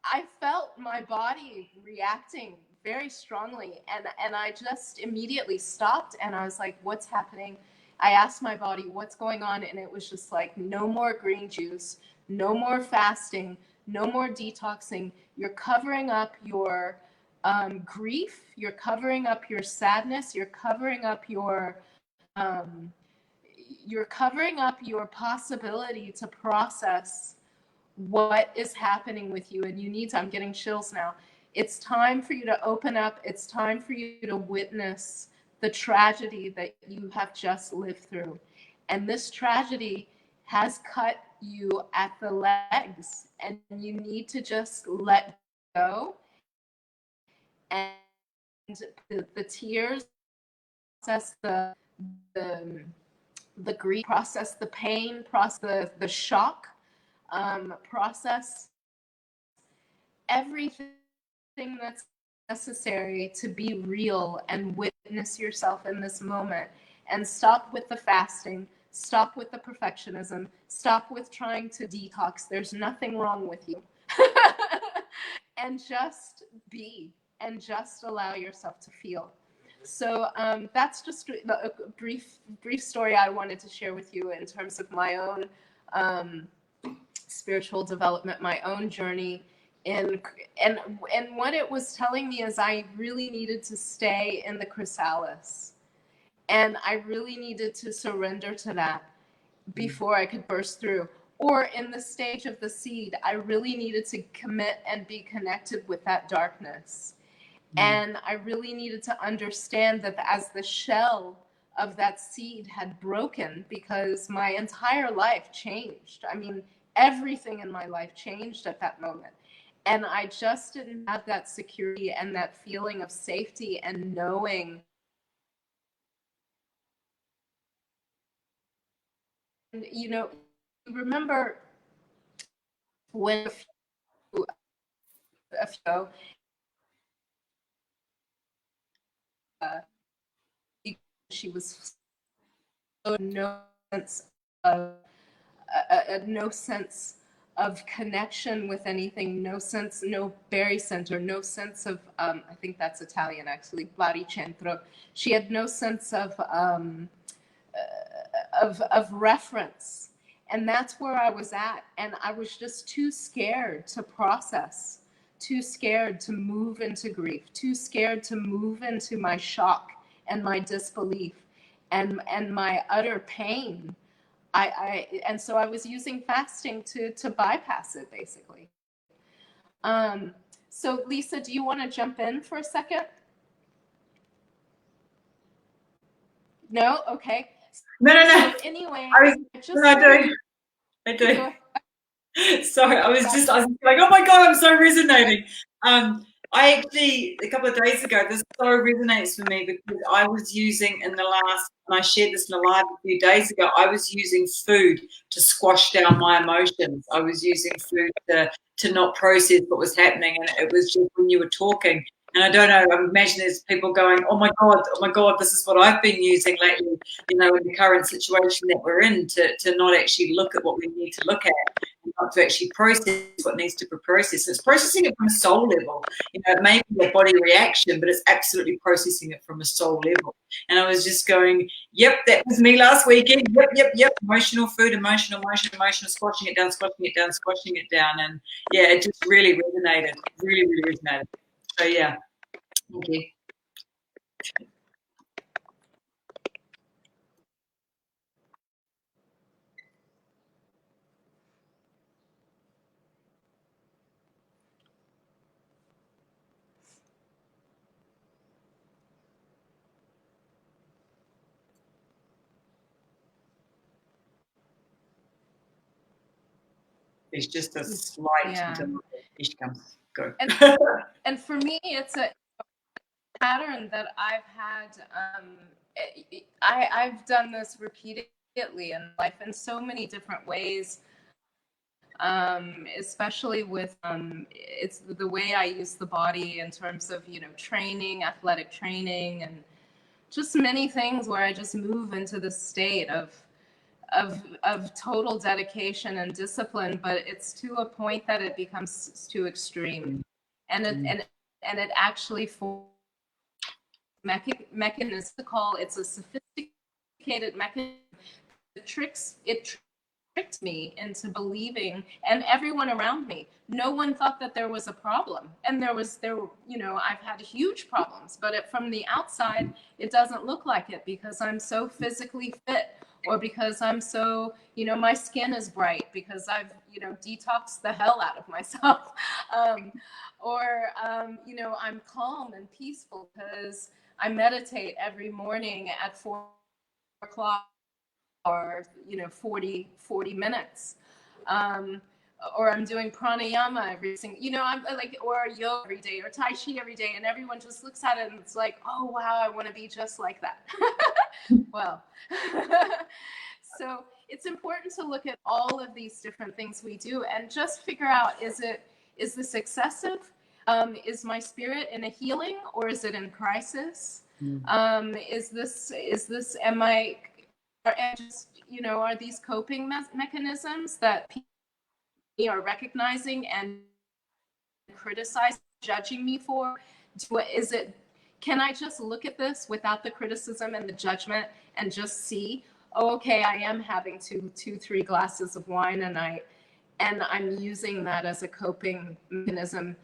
I felt my body reacting very strongly, and I just immediately stopped, and I was like, what's happening? I asked my body, what's going on? And it was just like, no more green juice, no more fasting, no more detoxing. You're covering up your grief, you're covering up your sadness, um, you're covering up your possibility to process what is happening with you. And you need to, I'm getting chills now. It's time for you to open up. It's time for you to witness the tragedy that you have just lived through. And this tragedy has cut you at the legs, and you need to just let go. And the tears, process the grief, process the pain, process the shock, process everything that's necessary to be real and witness yourself in this moment. And stop with the fasting, stop with the perfectionism, stop with trying to detox. There's nothing wrong with you. And just be, and just allow yourself to feel. So that's just a brief story I wanted to share with you in terms of my own spiritual development, my own journey. And what it was telling me is I really needed to stay in the chrysalis, and I really needed to surrender to that before I could burst through. Or in the stage of the seed, I really needed to commit and be connected with that darkness. And I really needed to understand that as the shell of that seed had broken, because my entire life changed. I mean, everything in my life changed at that moment. And I just didn't have that security and that feeling of safety and knowing. And, you know, remember when a few she was no sense of no sense of connection with anything, no berry center, no sense of I think that's Italian actually, baricentro. She had no sense of reference, and that's where I was at, and I was just too scared to process, too scared to move into grief, too scared to move into my shock and my disbelief and my utter pain. And so I was using fasting to bypass it, basically. So Lisa, do you want to jump in for a second? No? Okay. No. So anyway, I do. Sorry, I was like, oh my God, I'm so resonating. I actually, a couple of days ago, this so resonates for me because I was using and I shared this in a live a few days ago, I was using food to squash down my emotions. I was using food to not process what was happening. And it was just when you were talking, And I don't know, I imagine there's people going, oh my God, this is what I've been using lately, in the current situation that we're in, to not actually look at what we need to look at, and not to actually process what needs to be processed. It's processing it from a soul level. It may be a body reaction, but it's absolutely processing it from a soul level. And I was just going, yep, that was me last weekend. Yep. Emotional food, emotional, squashing it down. And yeah, it just really resonated, really resonated. So yeah, thank you. It's just a slight delay. Here she comes. Go. And for me, it's a pattern that I've had. I've done this repeatedly in life in so many different ways, especially with it's the way I use the body in terms of training, athletic training, and just many things where I just move into the state of total dedication and discipline, but it's to a point that it becomes too extreme, and it actually forms mechanistical. It's a sophisticated mechanism. It tricked me into believing, and everyone around me, no one thought that there was a problem, and I've had huge problems, but from the outside it doesn't look like it, because I'm so physically fit, or because I'm so, my skin is bright because I've detoxed the hell out of myself, or I'm calm and peaceful because I meditate every morning at 4 o'clock, or 40 minutes, or I'm doing pranayama every single, I'm like, or yoga every day, or tai chi every day, and everyone just looks at it and it's like, oh wow, I want to be just like that. Well, so it's important to look at all of these different things we do and just figure out, is this excessive? Is my spirit in a healing, or is it in crisis? Is this am I just, are these coping mechanisms that people are recognizing and criticizing, judging me for? Can I just look at this without the criticism and the judgment and just see, oh, okay, I am having 3 glasses of wine a night, and I'm using that as a coping mechanism,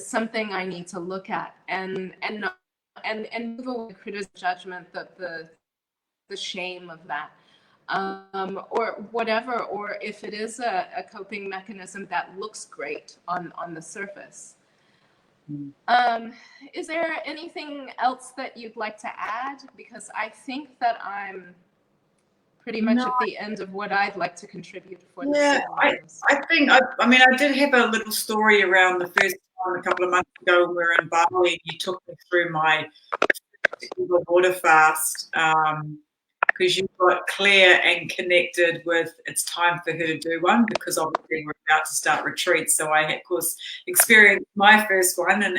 something I need to look at and move away criticism, judgment, the shame of that, or whatever, or if it is a coping mechanism that looks great on the surface. Is there anything else that you'd like to add? Because I think that I'm pretty much at the end of what I'd like to contribute for the seminars. I think, I did have a little story around the first time a couple of months ago when we were in Bali, and you took me through my water fast, because you got clear and connected with it's time for her to do one, because obviously we're about to start retreats. So I had, of course, experienced my first one, and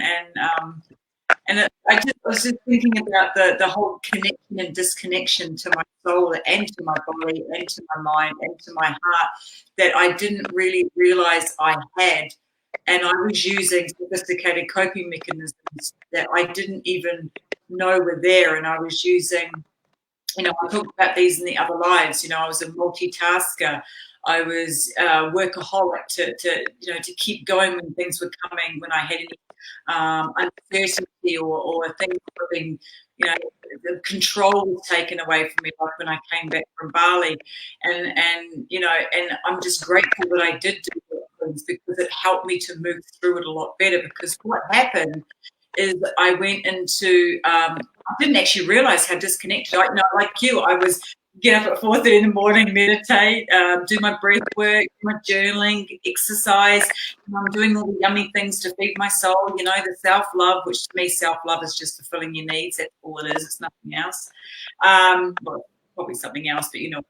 I was just thinking about the whole connection and disconnection to my soul and to my body and to my mind and to my heart that I didn't really realize I had. And I was using sophisticated coping mechanisms that I didn't even know were there. And I was using, I talked about these in the other lives. I was a multitasker. I was a workaholic to keep going when things were coming, when I had any uncertainty or things being, the control was taken away from me, like when I came back from Bali. And I'm just grateful that I did do those things, because it helped me to move through it a lot better. Because what happened is I went into, I didn't actually realize how disconnected like you, I was get up at 4:30 in the morning, meditate, do my breath work, do my journaling, exercise, and I'm doing all the yummy things to feed my soul, the self-love, which to me, self-love is just fulfilling your needs. That's all it is. It's nothing else. Well, probably something else, but you know,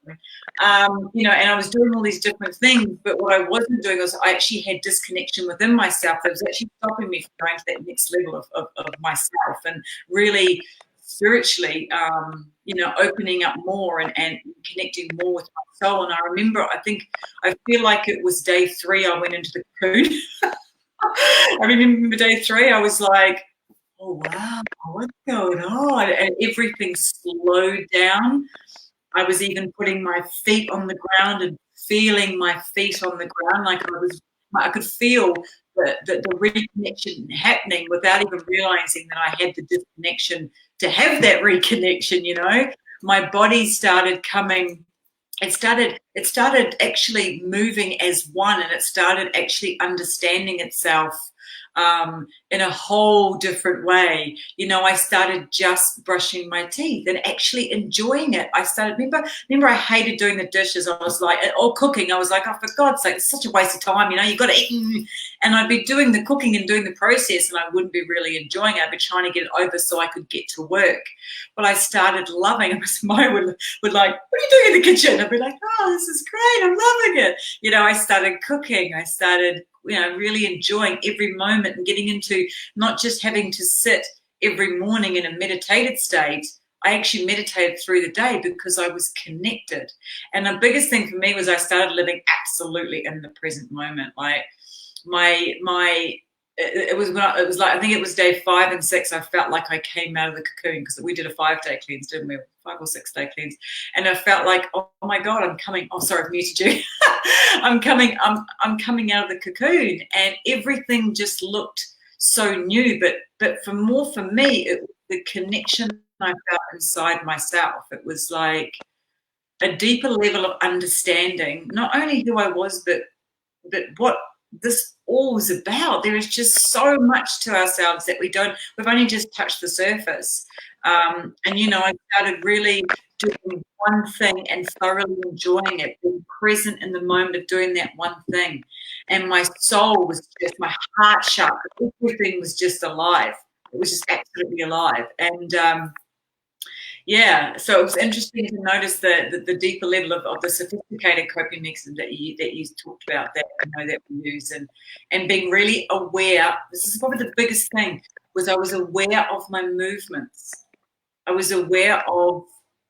and I was doing all these different things, but what I wasn't doing was I actually had disconnection within myself that was actually stopping me from going to that next level of myself and really spiritually, opening up more and connecting more with my soul. And I feel like it was day 3 I went into the cocoon. I remember day 3, I was like, oh wow, what's going on? And everything slowed down. I was even putting my feet on the ground and feeling my feet on the ground, like I could feel the reconnection happening without even realizing that I had the disconnection to have that reconnection. My body started coming. It started actually moving as one, and it started actually understanding itself in a whole different way. I started just brushing my teeth and actually enjoying it. Remember I hated doing the dishes. I was like, or cooking. I was like, oh, for God's sake, it's such a waste of time. You got to eat. And I'd be doing the cooking and doing the process, and I wouldn't be really enjoying it. I'd be trying to get it over so I could get to work. But I started loving it. Mine would like, what are you doing in the kitchen? I'd be like, oh, this is great. I'm loving it. I started cooking. I started really enjoying every moment and getting into not just having to sit every morning in a meditated state. I actually meditated through the day because I was connected. And the biggest thing for me was I started living absolutely in the present moment. Like it was like, I think it was day 5 and 6, I felt like I came out of the cocoon, because we did a 5-day cleanse, didn't we? 5 or 6 day cleanse. And I felt like, oh my God, I'm coming. Oh, sorry, I've muted you. I'm coming out of the cocoon, and everything just looked so new. But for me, it was the connection I felt inside myself. It was like a deeper level of understanding, not only who I was, but what this all is about. There is just so much to ourselves that we've only just touched the surface. And I started really doing one thing and thoroughly enjoying it, being present in the moment of doing that one thing. And my soul was just, my heart sharp, everything was just alive. It was just absolutely alive. And so it was interesting to notice the deeper level of the sophisticated coping mechanism that you talked about, that that we use, and being really aware. This is probably the biggest thing, was I was aware of my movements. I was aware of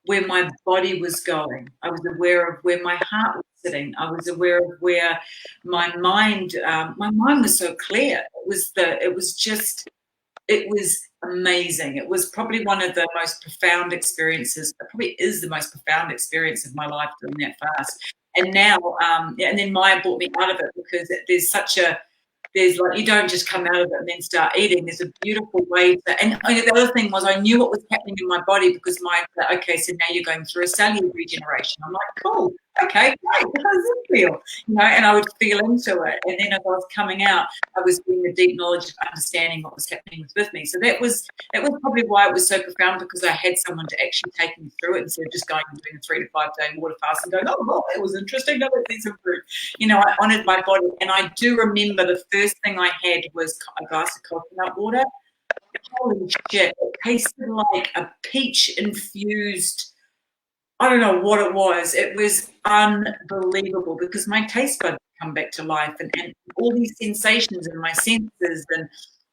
where my body was going. I was aware of where my heart was sitting. I was aware of where my mind was so clear. It was amazing. It was probably one of the most profound experiences. It probably is the most profound experience of my life, doing that fast. And now, and then Maya brought me out of it, because there's like, you don't just come out of it and then start eating. There's a beautiful way and the other thing was, I knew what was happening in my body, because okay, so now you're going through a cellular regeneration. I'm like, cool, okay, great, how does it feel? And I would feel into it. And then as I was coming out, I was getting the deep knowledge of understanding what was happening with me. So that was probably why it was so profound, because I had someone to actually take me through it, instead of just going and doing a 3 to 5 day water fast and going, oh, well, that was interesting. No, that needs some fruit. I honoured my body. And I do remember the first thing I had was a glass of coconut water. Holy shit, it tasted like a peach infused, I don't know what it was. It was unbelievable, because my taste buds come back to life, and all these sensations in my senses,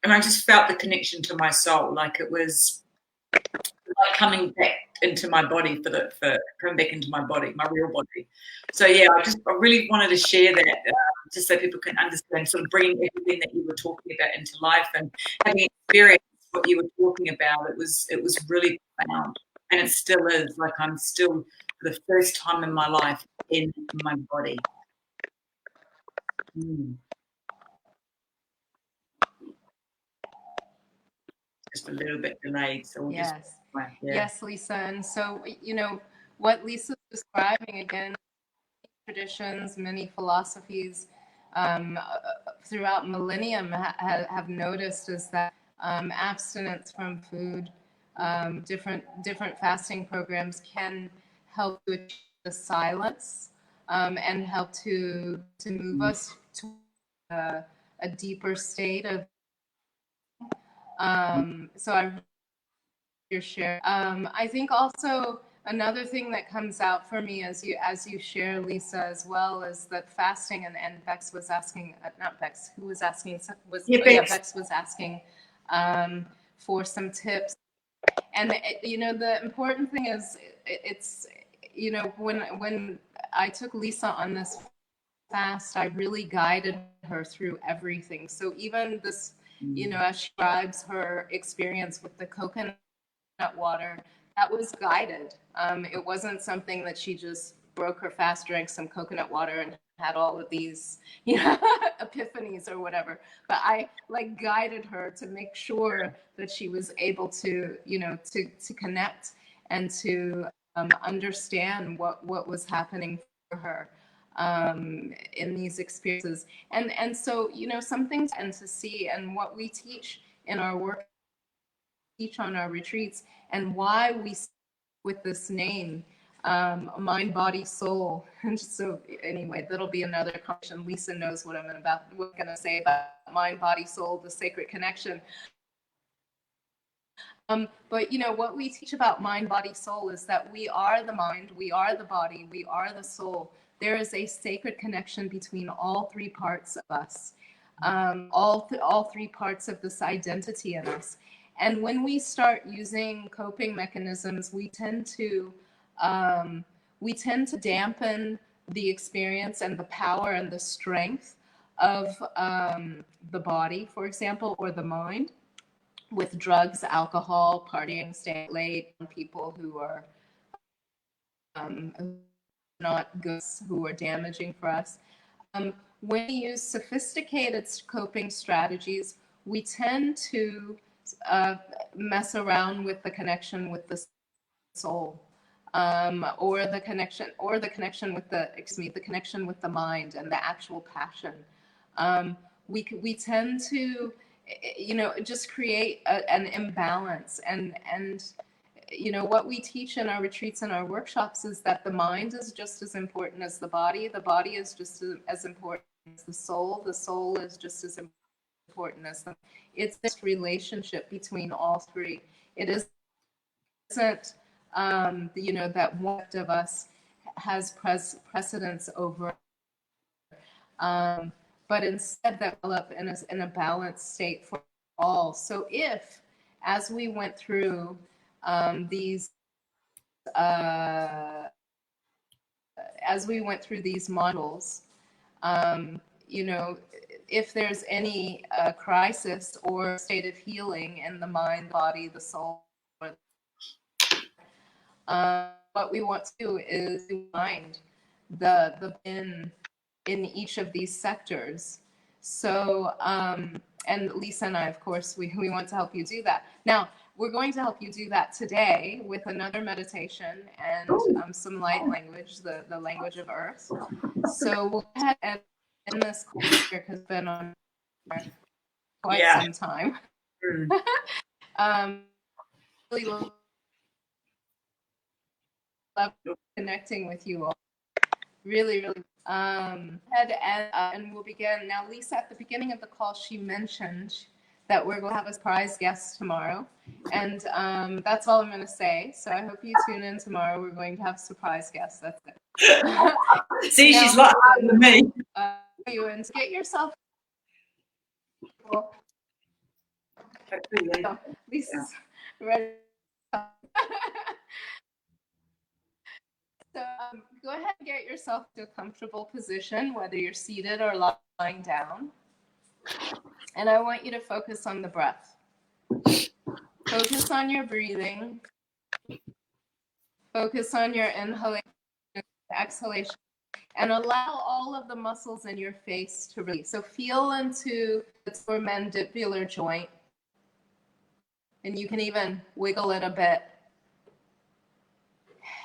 and I just felt the connection to my soul. Like it was like coming back into my body, for coming back into my body, my real body. So yeah, I really wanted to share that, just so people can understand, sort of bringing everything that you were talking about into life, and having experienced what you were talking about. It was really profound, and it still is. Like, I'm still, for the first time in my life, in my body. Just a little bit delayed, so we'll Yes. just yeah. Yes, Lisa. And so, what Lisa's describing, again, traditions, many philosophies throughout millennium have noticed, is that abstinence from food, different fasting programs can help to achieve the silence, and help to move us to a deeper state of. So I your share. I think also Another thing that comes out for me as you share, Lisa, as well, is that fasting, and Bex was asking, not Bex, who was asking, Bex was asking for some tips. And the important thing is, it's when I took Lisa on this fast, I really guided her through everything. So even this, as she describes her experience with the coconut water, that was guided. It wasn't something that she just broke her fast, drank some coconut water, and had all of these, epiphanies or whatever. But I guided her to make sure that she was able to, to connect and to understand what was happening for her in these experiences. And so, some things and to see, and what we teach in our work, teach on our retreats, and why we with this name, mind, body, soul. And so anyway, that'll be another conversation. Lisa knows what I'm going to say about mind, body, soul, the sacred connection. But what we teach about mind, body, soul is that we are the mind, we are the body, we are the soul. There is a sacred connection between all three parts of us, all three parts of this identity in us. And when we start using coping mechanisms, we tend to dampen the experience and the power and the strength of the body, for example, or the mind, with drugs, alcohol, partying, staying late, people who are not good, who are damaging for us. When we use sophisticated coping strategies, we tend to mess around with the connection with the soul, or the connection with the connection with the mind and the actual passion. We tend to, just create an imbalance, and what we teach in our retreats and our workshops is that the mind is just as important as the body is just as important as the soul is just as important as them. It's this relationship between all three. It isn't that one of us has precedence over, but instead that develop in a balanced state for all. So if, as we went through these modules, if there's any crisis or state of healing in the mind, body, the soul, what we want to do is find the in each of these sectors. So, and Lisa and I, of course, we want to help you do that. Now, we're going to help you do that today with another meditation and some light language, the language of Earth. So we'll go ahead and end this course here, because it's been on quite some time. Really love connecting with you all. Really, really. And we'll begin. Now, Lisa, at the beginning of the call, she mentioned that we're going to have a surprise guest tomorrow. And that's all I'm going to say. So I hope you tune in tomorrow. We're going to have a surprise guest. That's it. See, she's a lot harder than me. And get yourself. Lisa's ready. So go ahead and get yourself to a comfortable position, whether you're seated or lying down. And I want you to focus on the breath. Focus on your breathing. Focus on your inhalation and exhalation. And allow all of the muscles in your face to release. So feel into the mandibular joint. And you can even wiggle it a bit.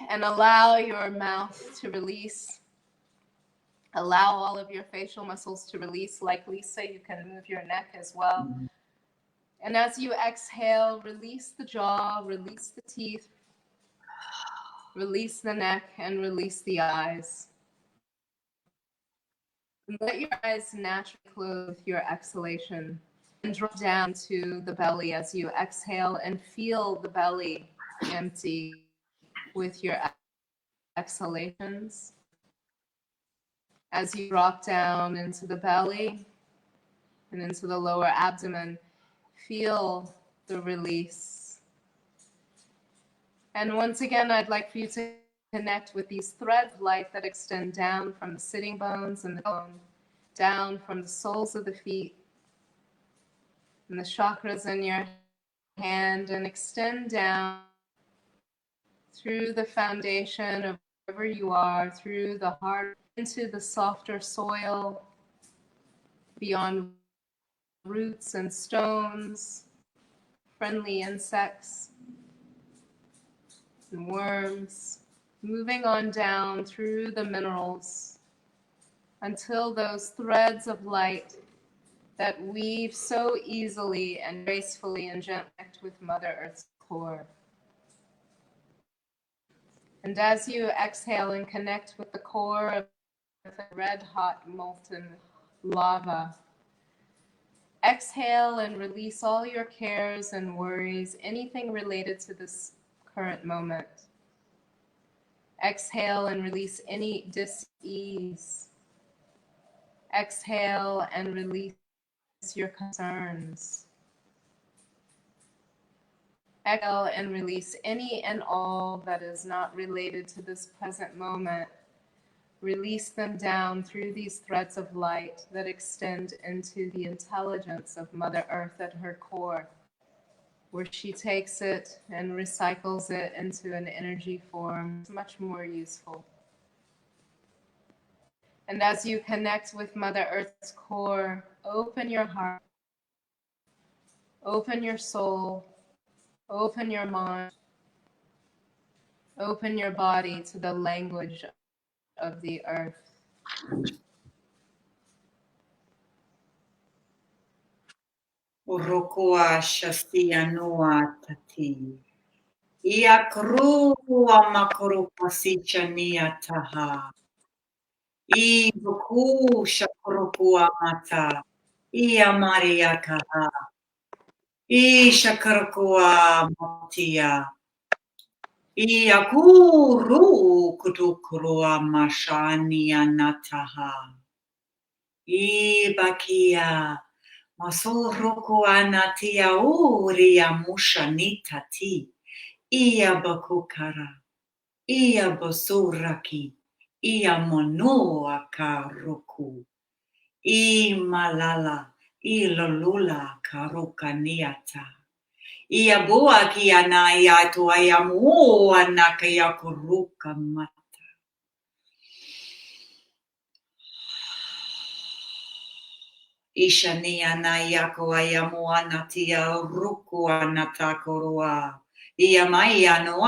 And allow your mouth to release. Allow all of your facial muscles to release. Like Lisa, you can move your neck as well. And as you exhale, release the jaw, release the teeth, release the neck, and release the eyes. And let your eyes naturally close with your exhalation. And drop down to the belly as you exhale, and feel the belly empty. with your exhalations. As you drop down into the belly and into the lower abdomen, feel the release. And once again, I'd like for you to connect with these threads of light that extend down from the sitting bones and the bone, down from the soles of the feet and the chakras in your hand, and extend down through the foundation of wherever you are, through the heart, into the softer soil, beyond roots and stones, friendly insects and worms, moving on down through the minerals until those threads of light that weave so easily and gracefully and gently with Mother Earth's core. And as you exhale and connect with the core of the red hot molten lava, exhale and release all your cares and worries, anything related to this current moment. Exhale and release any dis-ease. Exhale and release your concerns. Exhale and release any and all that is not related to this present moment. Release them down through these threads of light that extend into the intelligence of Mother Earth at her core, where she takes it and recycles it into an energy form much more useful. And as you connect with Mother Earth's core, open your heart, open your soul, open your mind, open your body to the language of the earth. Urokoa shastia noa tati. Ia krua makoro pasicha nia taha. I buku shakurokua mata. Ia maria kaha. I shakurokua matia. Ia kuru kutukurua mashania nataha. I bakia. Masoroko anatia uria mushanitati. Ia bakukara. Ia basuraki. Ia monoa karoku. I malala. I lolula karokaniata. Ia boa ki anaya to ayamu anakaya kuruka mata. Ishania na yako ayamuana tia ruku anatakorua. Ia maya no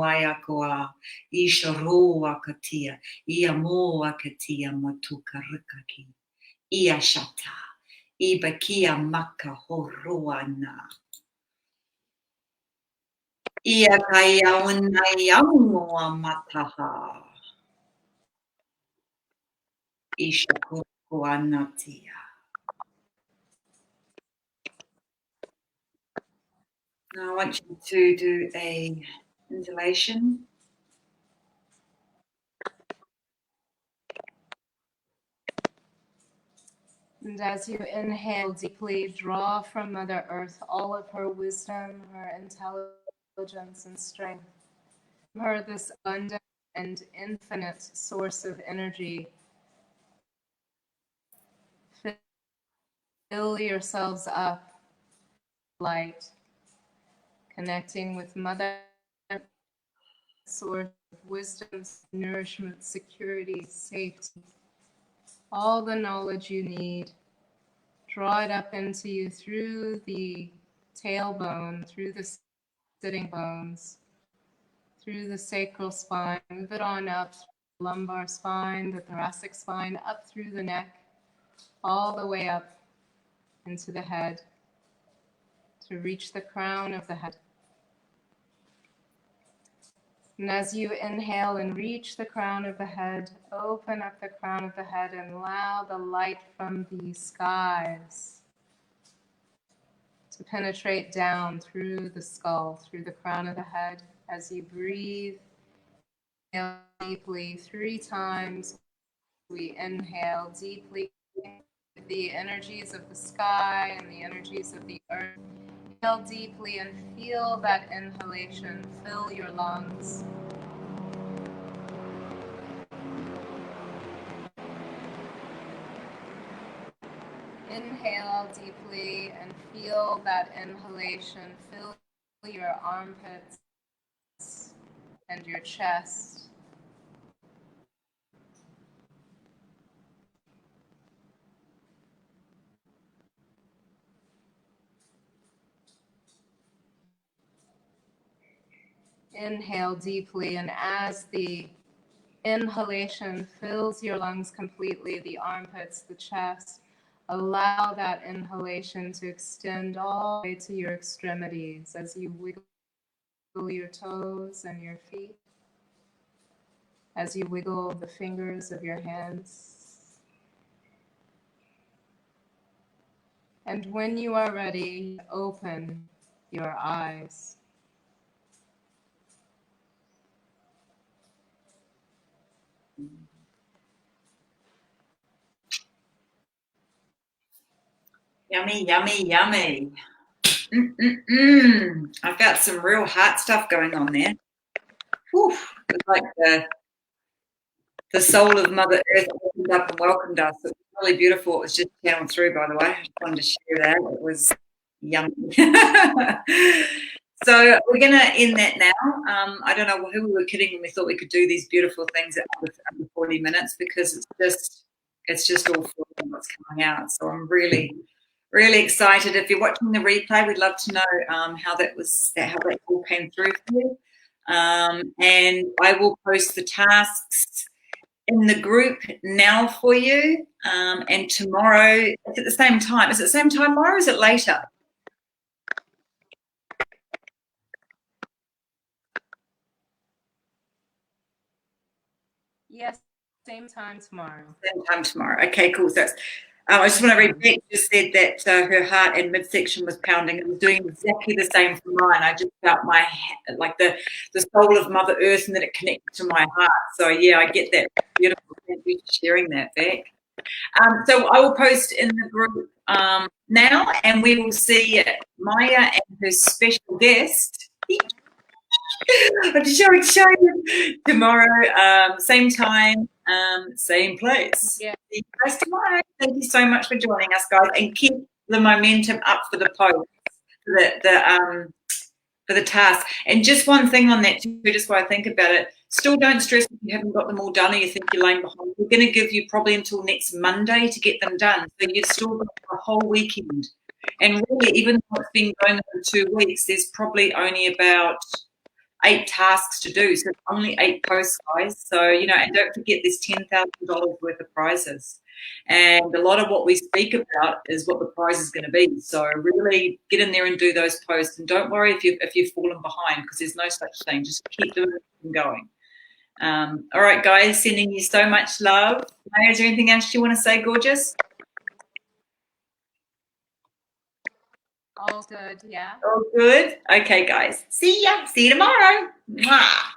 ayakoa. Isharua katia. Ia moa katia matuka rikaki. Ia shata. Ibakia maka horuana. Ia kaya unayamu mataha. Ishakuku anatia. Now I want you to do a inhalation. And as you inhale deeply, draw from Mother Earth all of her wisdom, her intelligence, and strength. From her this abundant and infinite source of energy. Fill yourselves up with light, connecting with Mother Earth, source of wisdom, nourishment, security, safety, all the knowledge you need. Draw it up into you through the tailbone, through the sitting bones, through the sacral spine. Move it on up, the lumbar spine, the thoracic spine, up through the neck, all the way up into the head to reach the crown of the head. And as you inhale and reach the crown of the head, open up the crown of the head and allow the light from the skies to penetrate down through the skull, through the crown of the head. As you breathe, deeply 3 times. We inhale deeply the energies of the sky and the energies of the earth. Inhale deeply and feel that inhalation fill your lungs. Inhale deeply and feel that inhalation fill your armpits and your chest. Inhale deeply, and as the inhalation fills your lungs completely, the armpits, the chest, allow that inhalation to extend all the way to your extremities as you wiggle your toes and your feet, as you wiggle the fingers of your hands. And when you are ready, open your eyes. Yummy, yummy, yummy. I've got some real heart stuff going on there. Whew. It's like the soul of Mother Earth opened up and welcomed us. It was really beautiful. It was just channeled through, by the way. I just wanted to share that. It was yummy. So we're going to end that now. I don't know who we were kidding when we thought we could do these beautiful things at under 40 minutes, because it's just all flowing what's coming out. So I'm really, really excited. If you're watching the replay, we'd love to know how that all came through for you. And I will post the tasks in the group now for you. And tomorrow, it's at the same time. Is it the same time tomorrow, or is it later? Yes, same time tomorrow. Same time tomorrow. Okay, cool. So I just want to read, Beck just said that her heart and midsection was pounding. It was doing exactly the same for mine. I just felt my, like the soul of Mother Earth, and then it connected to my heart. So yeah, I get that. Beautiful. Thank you for sharing that, Beck. So I will post in the group now, and we will see Maya and her special guest. I'm so excited. Tomorrow, same time, same place. Yeah. See you guys tomorrow. Thank you so much for joining us, guys, and keep the momentum up for the post, for the task. And just one thing on that too, just while I think about it, still don't stress if you haven't got them all done or you think you're laying behind. We're going to give you probably until next Monday to get them done. So you've still got a whole weekend. And really, even though it's been going on for 2 weeks, there's probably only about 8 tasks to do. So it's only 8 posts, guys. So, and don't forget there's $10,000 worth of prizes. And a lot of what we speak about is what the prize is going to be. So really get in there and do those posts. And don't worry if you've fallen behind, because there's no such thing. Just keep doing it and going. All right, guys, sending you so much love. Maya, is there anything else you want to say, gorgeous? All good, yeah. All good? Okay, guys. See ya. See you tomorrow. Mwah.